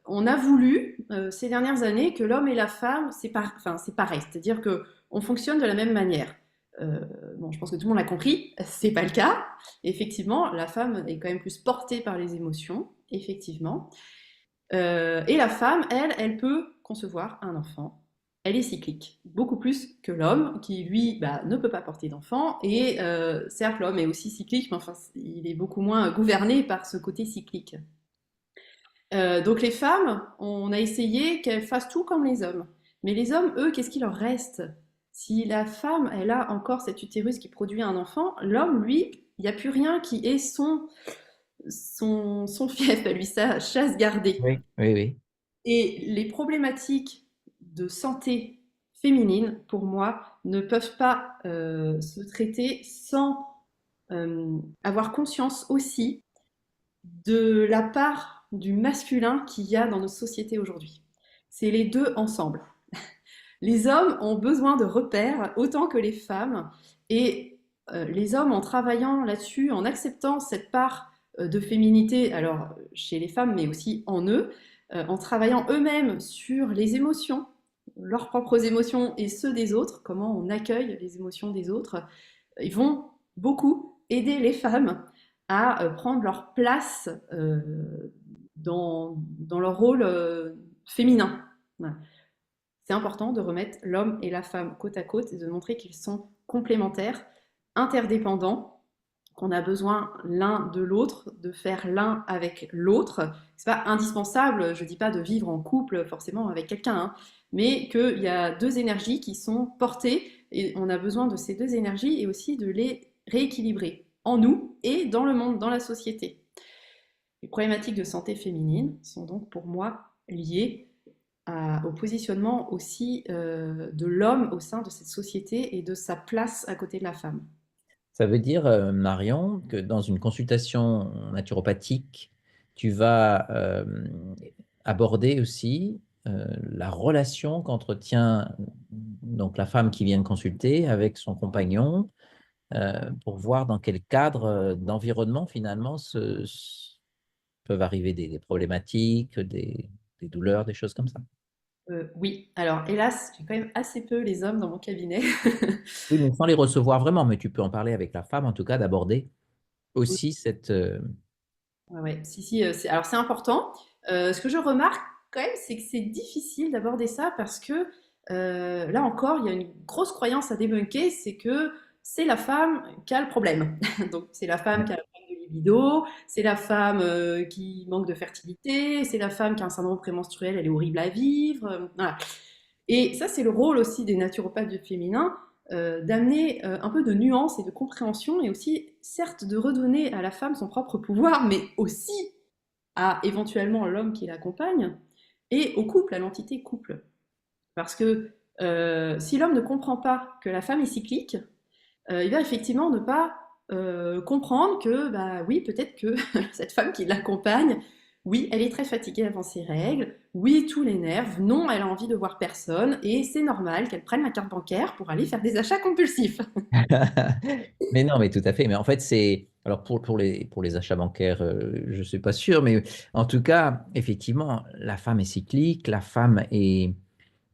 on a voulu ces dernières années que l'homme et la femme, enfin, c'est pareil. C'est-à-dire que on fonctionne de la même manière. Euh, bon, je pense que tout le monde l'a compris, c'est pas le cas. Effectivement, la femme est quand même plus portée par les émotions, effectivement. Et la femme, elle peut concevoir un enfant. Elle est cyclique, beaucoup plus que l'homme, qui lui bah, ne peut pas porter d'enfant. Et certes, l'homme est aussi cyclique, mais enfin, il est beaucoup moins gouverné par ce côté cyclique. Donc les femmes, on a essayé qu'elles fassent tout comme les hommes. Mais les hommes, eux, qu'est-ce qu'il leur reste? Si la femme, elle a encore cet utérus qui produit un enfant, l'homme, lui, il n'y a plus rien qui est son fief à lui, sa chasse gardée. Oui, oui, oui. Et les problématiques de santé féminine, pour moi, ne peuvent pas se traiter sans avoir conscience aussi de la part du masculin qu'il y a dans nos sociétés aujourd'hui. C'est les deux ensemble. Les hommes ont besoin de repères autant que les femmes, et les hommes, en travaillant là-dessus, en acceptant cette part de féminité, alors chez les femmes, mais aussi en eux, en travaillant eux-mêmes sur les émotions, leurs propres émotions et ceux des autres, comment on accueille les émotions des autres, ils vont beaucoup aider les femmes à prendre leur place dans leur rôle féminin. Voilà. C'est important de remettre l'homme et la femme côte à côte et de montrer qu'ils sont complémentaires, interdépendants, qu'on a besoin l'un de l'autre, de faire l'un avec l'autre. C'est pas indispensable, je dis pas de vivre en couple forcément avec quelqu'un, hein, mais qu'il y a deux énergies qui sont portées et on a besoin de ces deux énergies et aussi de les rééquilibrer en nous et dans le monde, dans la société. Les problématiques de santé féminine sont donc pour moi liées au positionnement aussi de l'homme au sein de cette société et de sa place à côté de la femme. Ça veut dire, Marion, que dans une consultation naturopathique, tu vas aborder aussi la relation qu'entretient donc la femme qui vient de consulter avec son compagnon pour voir dans quel cadre d'environnement finalement peuvent arriver des problématiques, des douleurs, des choses comme ça. Oui, alors hélas, j'ai quand même assez peu les hommes dans mon cabinet. Oui, mais sans les recevoir vraiment, mais tu peux en parler avec la femme, en tout cas, d'aborder Oui, aussi cette... ouais, ouais. Si, si, alors c'est important. Ce que je remarque quand même, c'est que c'est difficile d'aborder ça parce que là encore, il y a une grosse croyance à débunker, c'est que c'est la femme qui a le problème. Donc c'est la femme qui a le problème de libido, c'est la femme qui manque de fertilité, c'est la femme qui a un syndrome prémenstruel, elle est horrible à vivre. Voilà. Et ça, c'est le rôle aussi des naturopathes du féminin, d'amener un peu de nuance et de compréhension, et aussi, certes, de redonner à la femme son propre pouvoir, mais aussi à éventuellement l'homme qui l'accompagne, et au couple, à l'entité couple. Parce que si l'homme ne comprend pas que la femme est cyclique, il va effectivement ne pas comprendre que, bah oui, peut-être que cette femme qui l'accompagne, oui, elle est très fatiguée avant ses règles, oui, tout l'énerve, non, elle a envie de voir personne, et c'est normal qu'elle prenne la carte bancaire pour aller faire des achats compulsifs. Mais non, mais tout à fait. Mais en fait, c'est... Alors pour les achats bancaires, je ne suis pas sûr, mais en tout cas, effectivement, la femme est cyclique, la femme est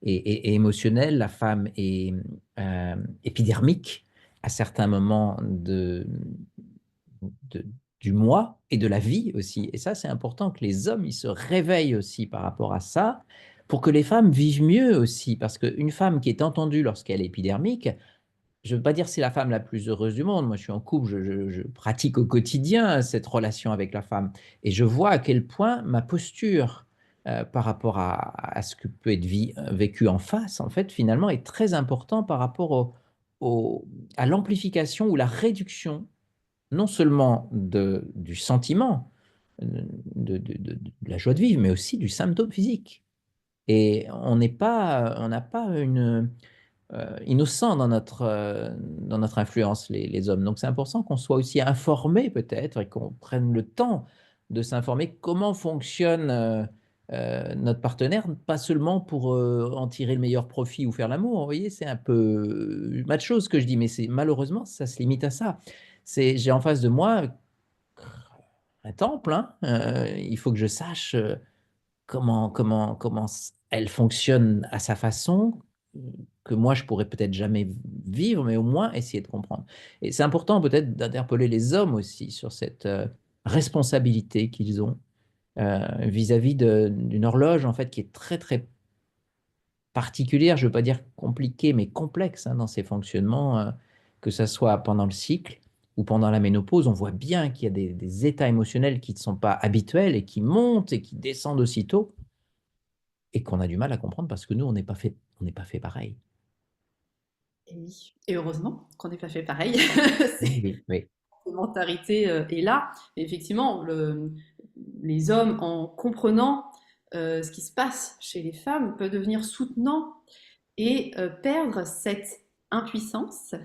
émotionnelle, la femme est épidermique à certains moments de- du mois et de la vie aussi. Et ça, c'est important que les hommes, ils se réveillent aussi par rapport à ça, pour que les femmes vivent mieux aussi. Parce qu'une femme qui est entendue lorsqu'elle est épidermique, je ne veux pas dire que c'est la femme la plus heureuse du monde. Moi, je suis en couple, je pratique au quotidien cette relation avec la femme. Et je vois à quel point ma posture par rapport à ce que peut être vécu en face, en fait, finalement, est très important par rapport à l'amplification ou la réduction, non seulement du sentiment, de la joie de vivre, mais aussi du symptôme physique. Et on n'a pas une innocents dans notre influence, les hommes. Donc c'est important qu'on soit aussi informé peut-être et qu'on prenne le temps de s'informer comment fonctionne notre partenaire, pas seulement pour en tirer le meilleur profit ou faire l'amour. Vous voyez, c'est un peu macho ce que je dis, mais c'est malheureusement ça se limite à ça. J'ai en face de moi un temple, hein. Il faut que je sache comment elle fonctionne à sa façon, que moi je pourrais peut-être jamais vivre, mais au moins essayer de comprendre. Et c'est important peut-être d'interpeller les hommes aussi sur cette responsabilité qu'ils ont vis-à-vis d'une horloge en fait qui est très très particulière, je ne veux pas dire compliquée, mais complexe hein, dans ses fonctionnements, que ce soit pendant le cycle ou pendant la ménopause. On voit bien qu'il y a des états émotionnels qui ne sont pas habituels et qui montent et qui descendent aussitôt et qu'on a du mal à comprendre parce que nous, on n'est pas fait pareil. Et oui, et heureusement qu'on n'est pas fait pareil. Oui, C'est oui, oui. complémentarité est là. Et effectivement, les hommes, en comprenant ce qui se passe chez les femmes, peuvent devenir soutenants et perdre cette impuissance.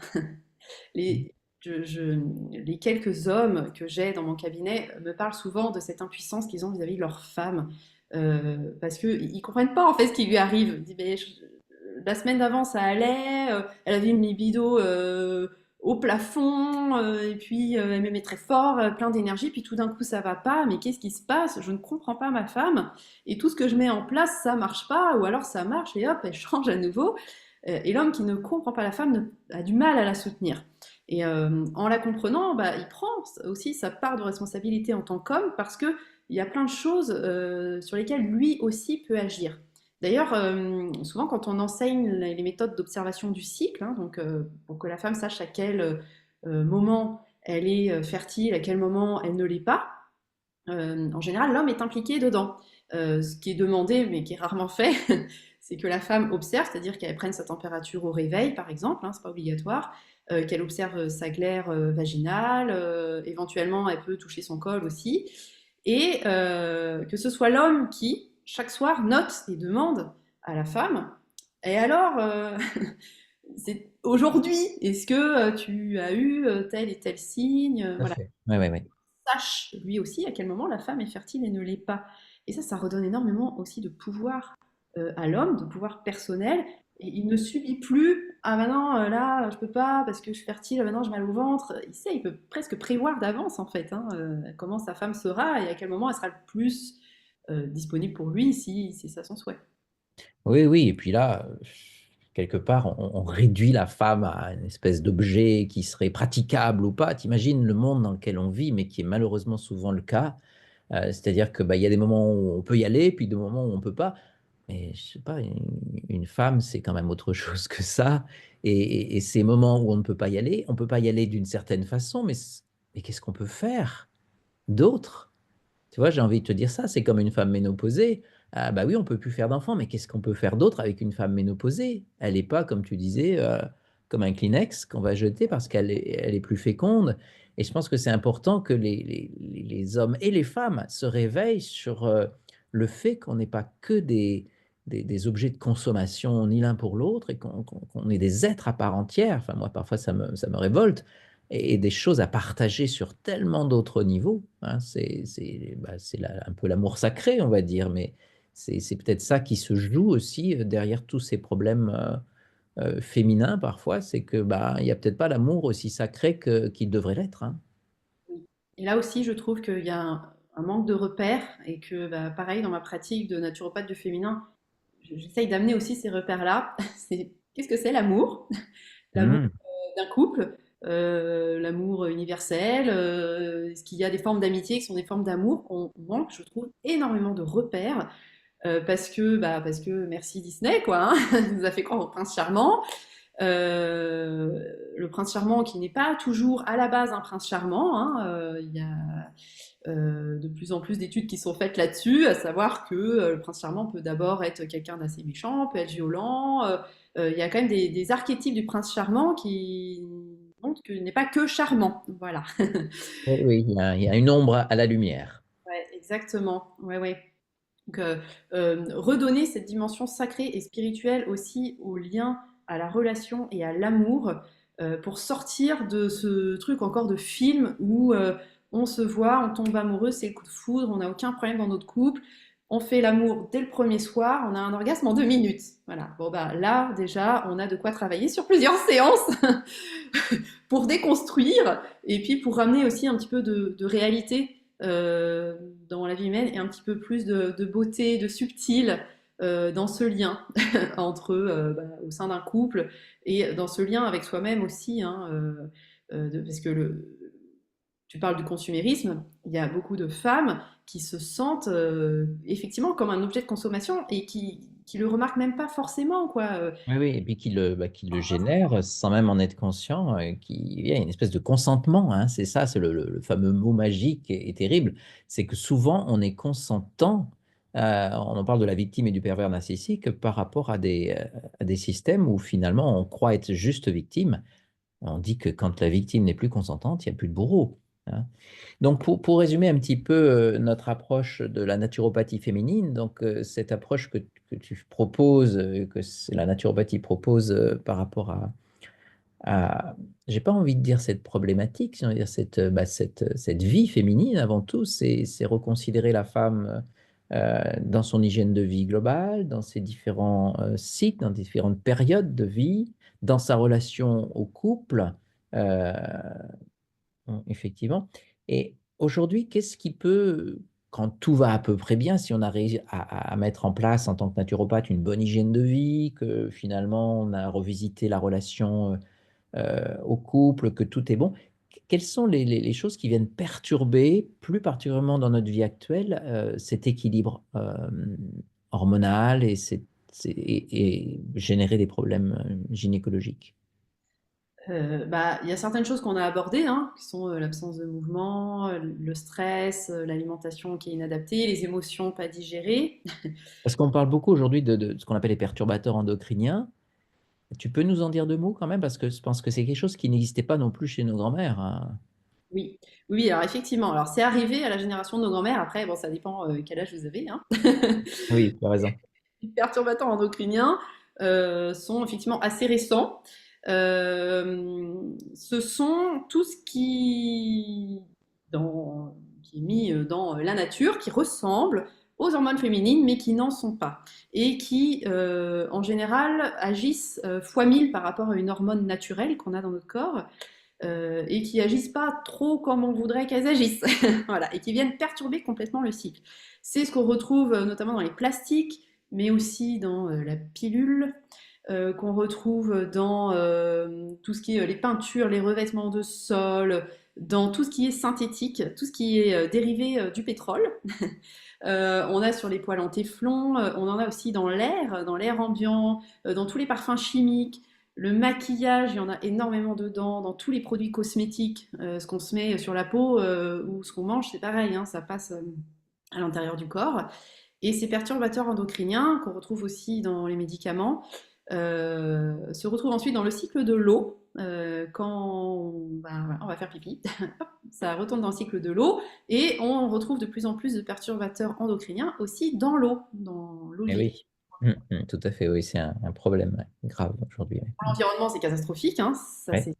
Les, les quelques hommes que j'ai dans mon cabinet me parlent souvent de cette impuissance qu'ils ont vis-à-vis de leurs femmes. Parce qu'ils ne comprennent pas en fait ce qui lui arrive. Ils disent, la semaine d'avant ça allait, elle avait une libido au plafond, et puis elle me met très fort, plein d'énergie, puis tout d'un coup ça va pas, mais qu'est-ce qui se passe? Je ne comprends pas ma femme, et tout ce que je mets en place, ça marche pas, ou alors ça marche, et hop, elle change à nouveau. Et l'homme qui ne comprend pas la femme a du mal à la soutenir. Et en la comprenant, bah, il prend aussi sa part de responsabilité en tant qu'homme, parce que il y a plein de choses sur lesquelles lui aussi peut agir. D'ailleurs, souvent quand on enseigne les méthodes d'observation du cycle, hein, donc pour que la femme sache à quel moment elle est fertile, à quel moment elle ne l'est pas, en général l'homme est impliqué dedans. Ce qui est demandé, mais qui est rarement fait, c'est que la femme observe, c'est-à-dire qu'elle prenne sa température au réveil, par exemple, hein, c'est pas obligatoire, qu'elle observe sa glaire vaginale, éventuellement elle peut toucher son col aussi, et que ce soit l'homme qui, chaque soir, note et demande à la femme, et alors, c'est aujourd'hui, est-ce que tu as eu tel et tel signe, Tout à voilà, fait. Ouais, ouais, ouais. sache lui aussi à quel moment la femme est fertile et ne l'est pas. Et ça redonne énormément aussi de pouvoir à l'homme, de pouvoir personnel. Et il ne subit plus, ah maintenant là je peux pas parce que je suis fertile, maintenant j'ai mal au ventre. Il sait, il peut presque prévoir d'avance en fait, hein, comment sa femme sera et à quel moment elle sera le plus disponible pour lui si c'est ça son souhait. Oui, oui, et puis là, quelque part, on réduit la femme à une espèce d'objet qui serait praticable ou pas. T'imagines le monde dans lequel on vit, mais qui est malheureusement souvent le cas. C'est-à-dire que bah, il y a des moments où on peut y aller, puis des moments où on peut pas. Mais je sais pas, une femme, c'est quand même autre chose que ça. Et ces moments où on ne peut pas y aller, on peut pas y aller d'une certaine façon, mais qu'est-ce qu'on peut faire d'autre? Tu vois, j'ai envie de te dire ça, c'est comme une femme ménopausée. Ah bah oui, on peut plus faire d'enfants, mais qu'est-ce qu'on peut faire d'autre avec une femme ménopausée? Elle n'est pas, comme tu disais, comme un Kleenex qu'on va jeter parce elle est plus féconde. Et je pense que c'est important que les hommes et les femmes se réveillent sur le fait qu'on n'est pas que des objets de consommation ni l'un pour l'autre et qu'on est des êtres à part entière. Enfin, moi, parfois, ça me révolte et des choses à partager sur tellement d'autres niveaux, hein. Un peu l'amour sacré, on va dire, mais c'est peut-être ça qui se joue aussi derrière tous ces problèmes féminins parfois, c'est que bah, il n'y a peut-être pas l'amour aussi sacré qu'il devrait l'être, hein. Et là aussi, je trouve qu'il y a un manque de repères et que, bah, pareil, dans ma pratique de naturopathe du féminin, j'essaye d'amener aussi ces repères-là. C'est qu'est-ce que c'est l'amour? L'amour Mhm. d'un couple, l'amour universel, est-ce qu'il y a des formes d'amitié qui sont des formes d'amour? On manque, je trouve, énormément de repères parce que merci Disney, quoi, hein, il nous a fait croire au prince charmant. Le prince charmant qui n'est pas toujours à la base un prince charmant, hein, il y a de plus en plus d'études qui sont faites là-dessus, à savoir que le prince charmant peut d'abord être quelqu'un d'assez méchant, peut être violent. Il y a quand même des archétypes du prince charmant qui montrent qu'il n'est pas que charmant. Voilà. Oui, oui, il y a une ombre à la lumière. Ouais, exactement. Ouais, ouais. Donc, redonner cette dimension sacrée et spirituelle aussi au lien, à la relation et à l'amour, pour sortir de ce truc encore de film où on se voit, on tombe amoureux, c'est le coup de foudre, on n'a aucun problème dans notre couple, on fait l'amour dès le premier soir, on a un orgasme en 2 minutes. Voilà. Bon bah là déjà, on a de quoi travailler sur plusieurs séances pour déconstruire et puis pour ramener aussi un petit peu de réalité dans la vie humaine et un petit peu plus de beauté, de subtil dans ce lien entre bah, au sein d'un couple et dans ce lien avec soi-même aussi, hein, parce que tu parles du consumérisme, il y a beaucoup de femmes qui se sentent effectivement comme un objet de consommation et qui le remarquent même pas forcément, quoi. Oui, oui, et puis qui le génère sans même en être conscient, il y a une espèce de consentement, hein, c'est ça, c'est le fameux mot magique et terrible, c'est que souvent on est consentant, on en parle de la victime et du pervers narcissique par rapport à des systèmes où finalement on croit être juste victime. On dit que quand la victime n'est plus consentante, il n'y a plus de bourreau, hein. Donc, pour résumer un petit peu notre approche de la naturopathie féminine, donc cette approche que tu proposes, la naturopathie propose par rapport à, j'ai pas envie de dire cette problématique, j'ai envie de dire cette vie féminine avant tout, c'est reconsidérer la femme dans son hygiène de vie globale, dans ses différents cycles, dans différentes périodes de vie, dans sa relation au couple Euh, Effectivement. Et aujourd'hui, qu'est-ce qui peut, quand tout va à peu près bien, si on a réussi à mettre en place en tant que naturopathe une bonne hygiène de vie, que finalement on a revisité la relation au couple, que tout est bon, quelles sont les choses qui viennent perturber, plus particulièrement dans notre vie actuelle, cet équilibre hormonal et générer des problèmes gynécologiques? Bah, il y a certaines choses qu'on a abordées, hein, qui sont l'absence de mouvement, le stress, l'alimentation qui est inadaptée, les émotions pas digérées. Parce qu'on parle beaucoup aujourd'hui de ce qu'on appelle les perturbateurs endocriniens. Tu peux nous en dire deux mots quand même, parce que je pense que c'est quelque chose qui n'existait pas non plus chez nos grands-mères, hein. Oui, oui, oui, alors effectivement, alors c'est arrivé à la génération de nos grands-mères. Après, bon, ça dépend quel âge vous avez, hein. Oui, tu as raison. Les perturbateurs endocriniens sont effectivement assez récents. Ce sont tout ce qui est mis dans la nature, qui ressemble aux hormones féminines, mais qui n'en sont pas. Et qui, en général, agissent fois 1000 par rapport à une hormone naturelle qu'on a dans notre corps. Et qui agissent pas trop comme on voudrait qu'elles agissent. Voilà, et qui viennent perturber complètement le cycle. C'est ce qu'on retrouve notamment dans les plastiques, mais aussi dans la pilule, qu'on retrouve dans tout ce qui est les peintures, les revêtements de sol, dans tout ce qui est synthétique, tout ce qui est dérivé du pétrole. On a sur les poêles en téflon, on en a aussi dans l'air ambiant, dans tous les parfums chimiques. Le maquillage, il y en a énormément dedans, dans tous les produits cosmétiques, ce qu'on se met sur la peau ou ce qu'on mange, c'est pareil, hein, ça passe à l'intérieur du corps. Et ces perturbateurs endocriniens, qu'on retrouve aussi dans les médicaments, se retrouvent ensuite dans le cycle de l'eau. Quand voilà, on va faire pipi, ça retourne dans le cycle de l'eau et on retrouve de plus en plus de perturbateurs endocriniens aussi dans l'eau Eh liquide. oui. Tout à fait, oui, c'est un problème grave aujourd'hui. Ouais. Pour l'environnement, c'est catastrophique, hein, ça Ouais. c'est,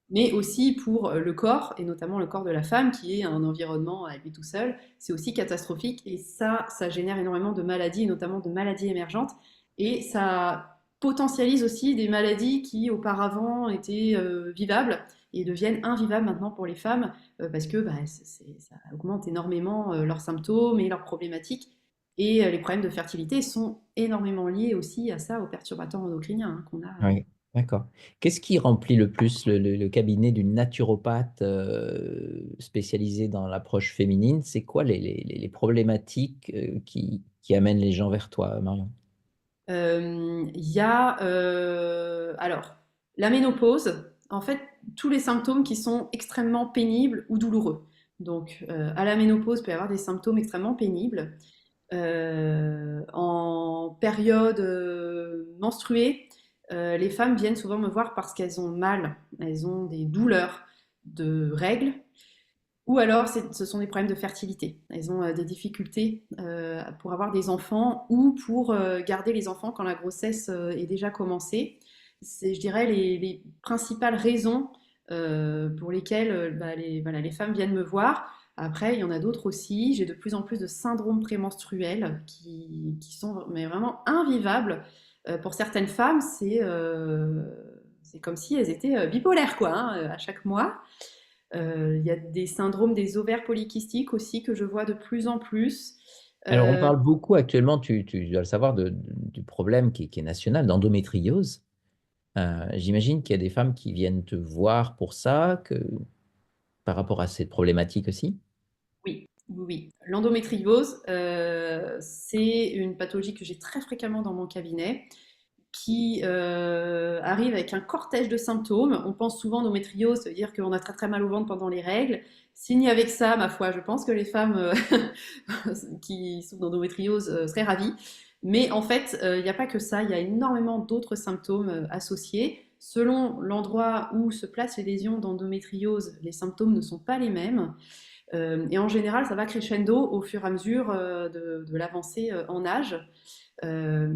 mais aussi pour le corps, et notamment le corps de la femme, qui est un environnement à lui tout seul, c'est aussi catastrophique, et ça génère énormément de maladies, et notamment de maladies émergentes, et ça potentialise aussi des maladies qui auparavant étaient vivables, et deviennent invivables maintenant pour les femmes, parce que bah, ça augmente énormément leurs symptômes et leurs problématiques, et les problèmes de fertilité sont énormément liés aussi à ça, aux perturbateurs endocriniens hein, qu'on a. Oui, d'accord. Qu'est-ce qui remplit le plus le cabinet d'une naturopathe spécialisée dans l'approche féminine? C'est quoi les problématiques qui amènent les gens vers toi, Marion? Il y a alors la ménopause, en fait, tous les symptômes qui sont extrêmement pénibles ou douloureux. Donc, à la ménopause, il peut y avoir des symptômes extrêmement pénibles. En période menstruée, les femmes viennent souvent me voir parce qu'elles ont mal, elles ont des douleurs de règles, ou alors, ce sont des problèmes de fertilité. Elles ont des difficultés pour avoir des enfants ou pour garder les enfants quand la grossesse est déjà commencée. C'est, je dirais, les principales raisons pour lesquelles bah, voilà, les femmes viennent me voir. Après, il y en a d'autres aussi. J'ai de plus en plus de syndromes prémenstruels qui sont mais vraiment invivables. Pour certaines femmes, c'est comme si elles étaient bipolaires, quoi, hein, à chaque mois. Il y a des syndromes des ovaires polykystiques aussi que je vois de plus en plus. Alors, on Euh, parle beaucoup actuellement, tu dois le savoir, du problème qui est national d'endométriose. J'imagine qu'il y a des femmes qui viennent te voir pour ça, par rapport à cette problématique aussi. oui, oui, oui. L'endométriose, c'est une pathologie que j'ai très fréquemment dans mon cabinet, qui arrive avec un cortège de symptômes. On pense souvent endométriose, ça veut dire qu'on a très très mal au ventre pendant les règles. Signé avec ça, ma foi, je pense que les femmes qui souffrent d'endométriose seraient ravies. Mais en fait, il n'y a pas que ça, il y a énormément d'autres symptômes associés. Selon l'endroit où se placent les lésions d'endométriose, les symptômes ne sont pas les mêmes. Et en général, ça va crescendo au fur et à mesure de l'avancée en âge. Euh,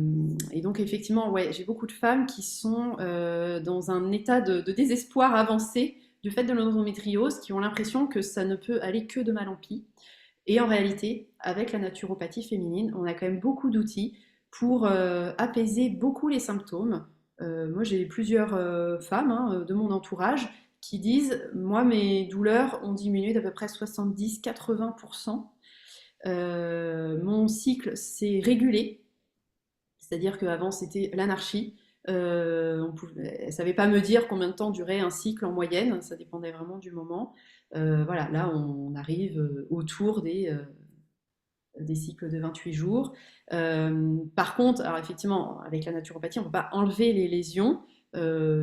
et donc effectivement, ouais, j'ai beaucoup de femmes qui sont dans un état de désespoir avancé du fait de l'endométriose, qui ont l'impression que ça ne peut aller que de mal en pis. Et en réalité, avec la naturopathie féminine, on a quand même beaucoup d'outils pour apaiser beaucoup les symptômes. Moi, j'ai plusieurs femmes hein, de mon entourage qui disent, moi, mes douleurs ont diminué d'à peu près 70-80%. Mon cycle s'est régulé, c'est-à-dire qu'avant c'était l'anarchie. Elle ne savait pas me dire combien de temps durait un cycle en moyenne, ça dépendait vraiment du moment. Voilà, là on arrive autour des cycles de 28 jours. Par contre, alors effectivement, avec la naturopathie, on ne peut pas enlever les lésions.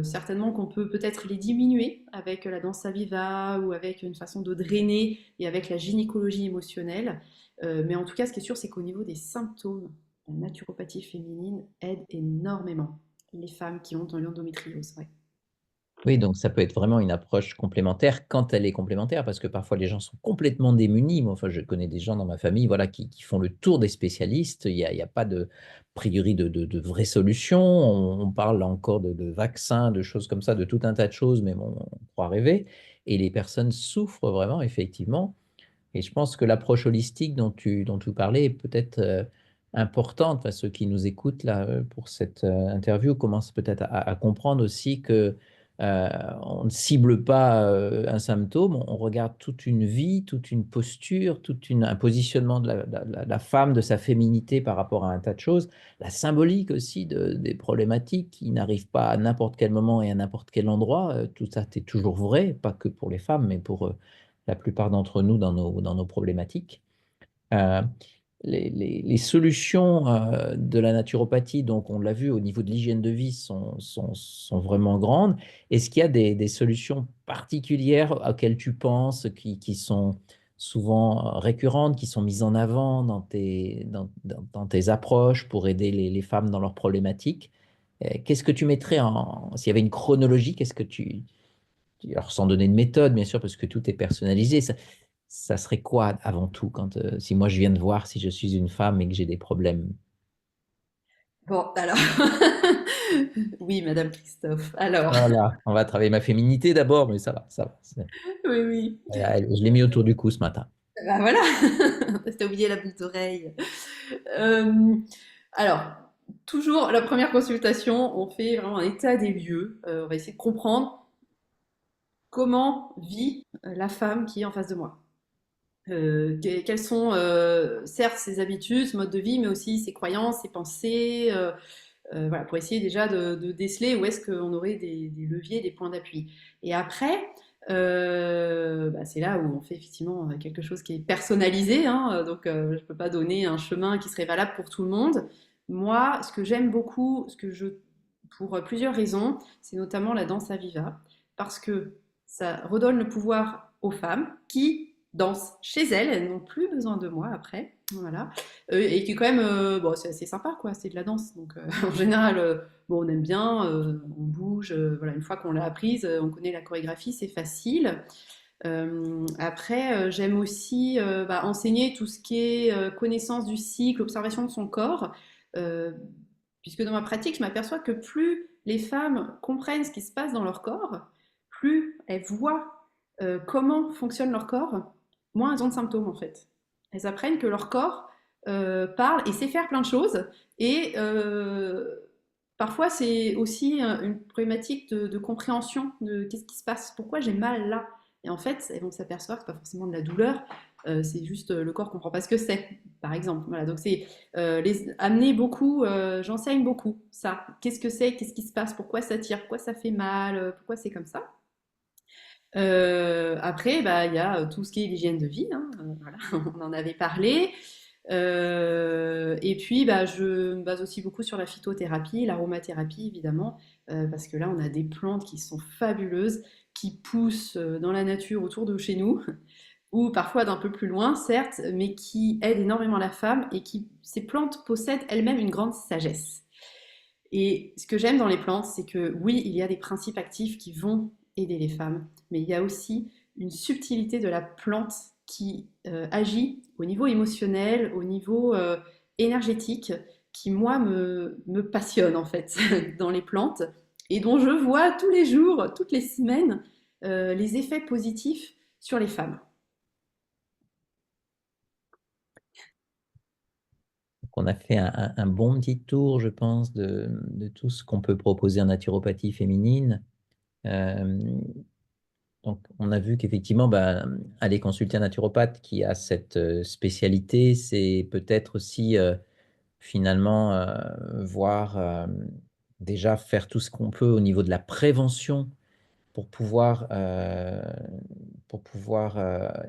Certainement qu'on peut peut-être les diminuer avec la danse viva ou avec une façon de drainer et avec la gynécologie émotionnelle. Mais en tout cas, ce qui est sûr, c'est qu'au niveau des symptômes, la naturopathie féminine aide énormément les femmes qui ont de l'endométriose. Ouais. Oui, donc ça peut être vraiment une approche complémentaire quand elle est complémentaire, parce que parfois les gens sont complètement démunis. Moi, enfin, je connais des gens dans ma famille, voilà, qui font le tour des spécialistes. Il y a pas de priori de vraie solution. On parle encore de vaccins, de choses comme ça, de tout un tas de choses, mais bon, on croit rêver. Et les personnes souffrent vraiment, effectivement. Et je pense que l'approche holistique dont tu parlais est peut-être importante. Enfin, ceux qui nous écoutent là pour cette interview commencent peut-être à comprendre aussi que on ne cible pas un symptôme, on regarde toute une vie, toute une posture, un positionnement de la femme, de sa féminité par rapport à un tas de choses, la symbolique aussi des problématiques qui n'arrivent pas à n'importe quel moment et à n'importe quel endroit. Tout ça, c'est toujours vrai, pas que pour les femmes, mais pour la plupart d'entre nous dans nos problématiques. Euh, les solutions de la naturopathie, donc on l'a vu au niveau de l'hygiène de vie, sont vraiment grandes. Est-ce qu'il y a des solutions particulières auxquelles tu penses, qui sont souvent récurrentes, qui sont mises en avant dans tes approches pour aider les femmes dans leurs problématiques? Qu'est-ce que tu mettrais s'il y avait une chronologie, qu'est-ce que alors sans donner de méthode, bien sûr, parce que tout est personnalisé, ça serait quoi avant tout si moi je viens de voir si je suis une femme et que j'ai des problèmes? Bon, alors, oui, Madame Christophe. Alors, Voilà, on va travailler ma féminité d'abord, mais ça va, ça va. oui, oui. Je l'ai mis autour du cou ce matin. Bah voilà, t'as oublié la boucle d'oreille. Euh, alors, toujours la première consultation, on fait vraiment un état des lieux. On va essayer de comprendre comment vit la femme qui est en face de moi. Quelles sont, certes, ses habitudes, ce mode de vie, mais aussi ses croyances, ses pensées, voilà, pour essayer déjà de déceler où est-ce qu'on aurait des leviers, des points d'appui. Et après, bah, c'est là où on fait effectivement quelque chose qui est personnalisé, hein, donc je ne peux pas donner un chemin qui serait valable pour tout le monde. Moi, ce que j'aime beaucoup, pour plusieurs raisons, c'est notamment la danse à viva, parce que ça redonne le pouvoir aux femmes qui dansent chez elles, elles n'ont plus besoin de moi après, voilà. Et qui est quand même, bon, c'est assez sympa, quoi, c'est de la danse, donc en général, bon, on aime bien, on bouge, voilà, une fois qu'on l'a apprise, on connaît la chorégraphie, c'est facile. Après, j'aime aussi bah, enseigner tout ce qui est connaissance du cycle, observation de son corps, euh, puisque dans ma pratique, je m'aperçois que plus les femmes comprennent ce qui se passe dans leur corps, plus elles voient comment fonctionne leur corps, moins elles ont de symptômes en fait. Elles apprennent que leur corps parle et sait faire plein de choses, et parfois c'est aussi une problématique de compréhension de qu'est-ce qui se passe, pourquoi j'ai mal là. Et en fait, elles vont s'apercevoir que c'est pas forcément de la douleur, c'est juste le corps comprend pas ce que c'est, par exemple. Voilà, donc c'est amener beaucoup, j'enseigne beaucoup ça. Qu'est-ce que c'est, qu'est-ce qui se passe, pourquoi ça tire, pourquoi ça fait mal, pourquoi c'est comme ça. Après, bah, il y a tout ce qui est l'hygiène de vie, hein, voilà, on en avait parlé. Et puis, bah, je me base aussi beaucoup sur la phytothérapie, l'aromathérapie, évidemment, parce que là, on a des plantes qui sont fabuleuses, qui poussent dans la nature autour de chez nous, ou parfois d'un peu plus loin, certes, mais qui aident énormément la femme et ces plantes possèdent elles-mêmes une grande sagesse. Et ce que j'aime dans les plantes, c'est que oui, il y a des principes actifs qui vont aider les femmes, mais il y a aussi une subtilité de la plante qui agit au niveau émotionnel, au niveau énergétique, qui moi me passionne en fait dans les plantes et dont je vois tous les jours, toutes les semaines, les effets positifs sur les femmes. Donc, on a fait un bon petit tour, je pense, de tout ce qu'on peut proposer en naturopathie féminine. Euh, Donc, on a vu qu'effectivement, aller consulter un naturopathe qui a cette spécialité, c'est peut-être aussi finalement voir déjà faire tout ce qu'on peut au niveau de la prévention pour pouvoir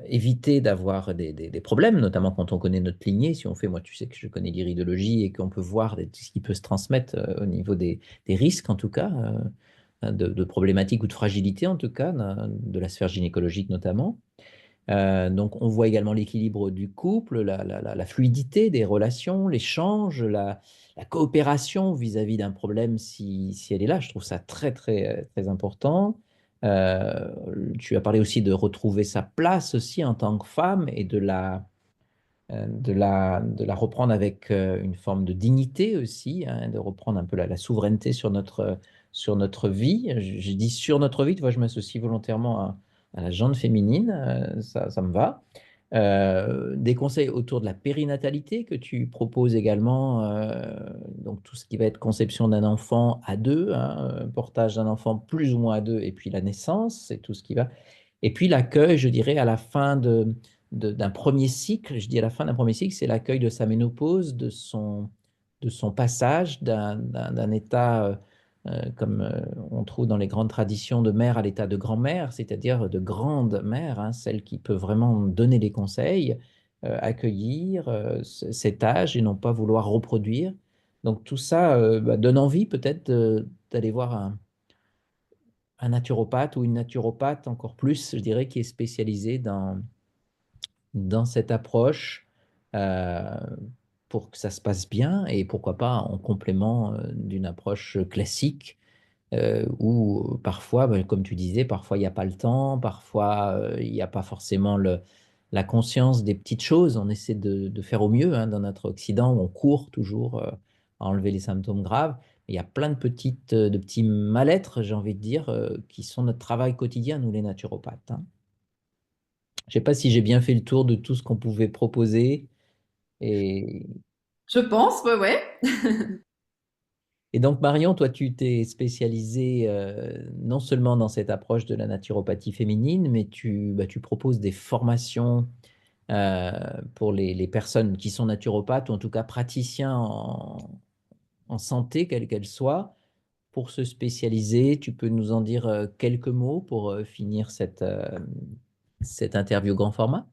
éviter d'avoir des problèmes, notamment quand on connaît notre lignée. Si on fait, moi, tu sais que je connais l'iridologie et qu'on peut voir ce qui peut se transmettre au niveau des risques, en tout cas, de problématiques ou de fragilité, en tout cas, de la sphère gynécologique notamment. Donc, on voit également l'équilibre du couple, la fluidité des relations, l'échange, la coopération vis-à-vis d'un problème si elle est là. Je trouve ça très, très, très important. Euh, Tu as parlé aussi de retrouver sa place aussi en tant que femme et de la reprendre avec une forme de dignité aussi, hein, de reprendre un peu la souveraineté sur notre vie. Je dis sur notre vie, tu vois, je m'associe volontairement à la gente féminine, ça me va. Des conseils autour de la périnatalité que tu proposes également, donc tout ce qui va être conception d'un enfant à deux, hein, portage d'un enfant plus ou moins à deux, et puis la naissance, c'est tout ce qui va. Et puis l'accueil, je dirais, à la fin d'un premier cycle, je dis à la fin d'un premier cycle, c'est l'accueil de sa ménopause, de son passage d'un état, comme on trouve dans les grandes traditions de mère, à l'état de grand-mère, c'est-à-dire de grande mère, hein, celle qui peut vraiment donner des conseils, accueillir cet âge et non pas vouloir reproduire. Donc tout ça donne envie peut-être d'aller voir un naturopathe ou une naturopathe encore plus, je dirais, qui est spécialisée dans cette approche euh, pour que ça se passe bien et pourquoi pas en complément d'une approche classique où parfois, comme tu disais, parfois il n'y a pas le temps, parfois il n'y a pas forcément la conscience des petites choses. On essaie de faire au mieux hein, dans notre Occident où on court toujours à enlever les symptômes graves. Il y a plein de petits mal-être, j'ai envie de dire, qui sont notre travail quotidien, nous les naturopathes, hein. Je ne sais pas si j'ai bien fait le tour de tout ce qu'on pouvait proposer. Et, Je pense, ouais, ouais. et donc, Marion, toi, tu t'es spécialisée non seulement dans cette approche de la naturopathie féminine, mais tu proposes des formations euh, pour les personnes qui sont naturopathes, ou en tout cas praticiens en santé, quelle qu'elle soit, pour se spécialiser. Tu peux nous en dire quelques mots pour finir cette interview grand format?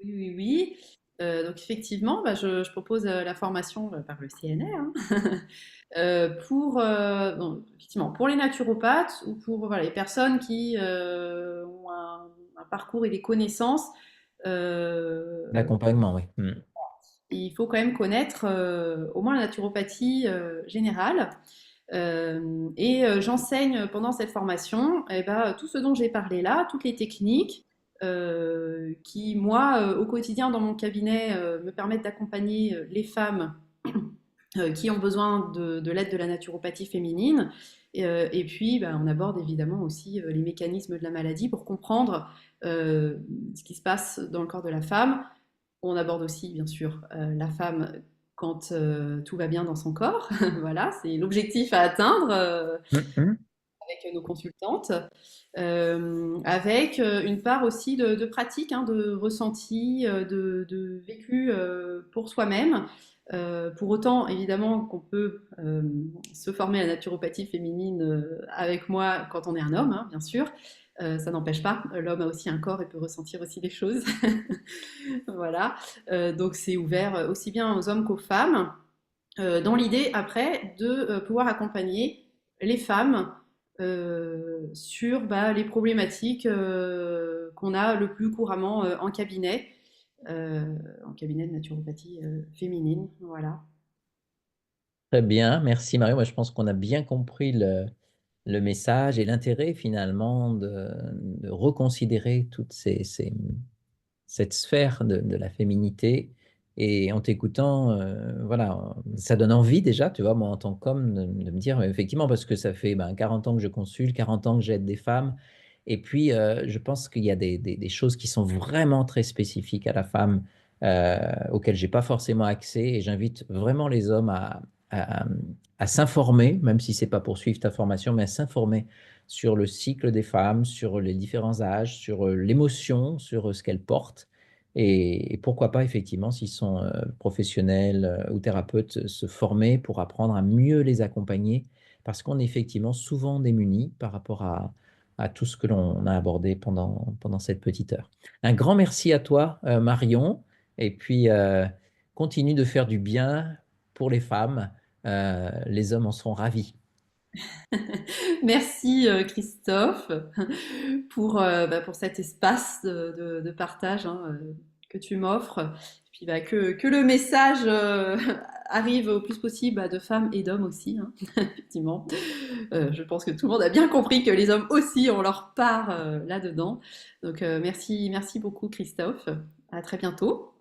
Oui, oui, oui. Donc effectivement, je propose la formation par le CNR hein, bon, effectivement, pour les naturopathes ou pour voilà, les personnes qui ont un parcours et des connaissances. euh, L'accompagnement, oui. Hmm. il faut quand même connaître au moins la naturopathie générale. J'enseigne pendant cette formation tout ce dont j'ai parlé là, toutes les techniques qui, moi, au quotidien dans mon cabinet, me permettent d'accompagner les femmes qui ont besoin de l'aide de la naturopathie féminine. Et puis, on aborde évidemment aussi les mécanismes de la maladie pour comprendre euh, ce qui se passe dans le corps de la femme. On aborde aussi, bien sûr, la femme quand tout va bien dans son corps. Voilà, c'est l'objectif à atteindre Mhm. avec nos consultantes, avec une part aussi de pratique, hein, de ressenti, de vécu pour soi-même. Pour autant, évidemment, qu'on peut se former à la naturopathie féminine avec moi quand on est un homme, hein, bien sûr. Ça n'empêche pas, l'homme a aussi un corps et peut ressentir aussi des choses. Voilà. Donc c'est ouvert aussi bien aux hommes qu'aux femmes, dans l'idée après de pouvoir accompagner les femmes sur les problématiques qu'on a le plus couramment en cabinet de naturopathie féminine. Voilà. Très bien, merci Mario. Moi, je pense qu'on a bien compris le message et l'intérêt finalement de reconsidérer cette sphère de la féminité. Et en t'écoutant, voilà, ça donne envie déjà, tu vois, moi en tant qu'homme, de me dire, effectivement, parce que ça fait 40 ans que je consulte, 40 ans que j'aide des femmes. Et puis, je pense qu'il y a des choses qui sont vraiment très spécifiques à la femme, auxquelles j'ai pas forcément accès. Et j'invite vraiment les hommes à à- à s'informer, même si c'est pas pour suivre ta formation, mais à s'informer sur le cycle des femmes, sur les différents âges, sur l'émotion, sur ce qu'elles portent. Et pourquoi pas, effectivement, s'ils sont professionnels ou thérapeutes, se former pour apprendre à mieux les accompagner, parce qu'on est effectivement souvent démunis par rapport à tout ce que l'on a abordé pendant cette petite heure. Un grand merci à toi, Marion, et puis continue de faire du bien pour les femmes. Les hommes en seront ravis. Merci Christophe pour cet espace de partage hein, que tu m'offres. Puis que le message arrive au plus possible de femmes et d'hommes aussi, hein, effectivement. Je pense que tout le monde a bien compris que les hommes aussi ont leur part là-dedans. Donc merci beaucoup Christophe. À très bientôt.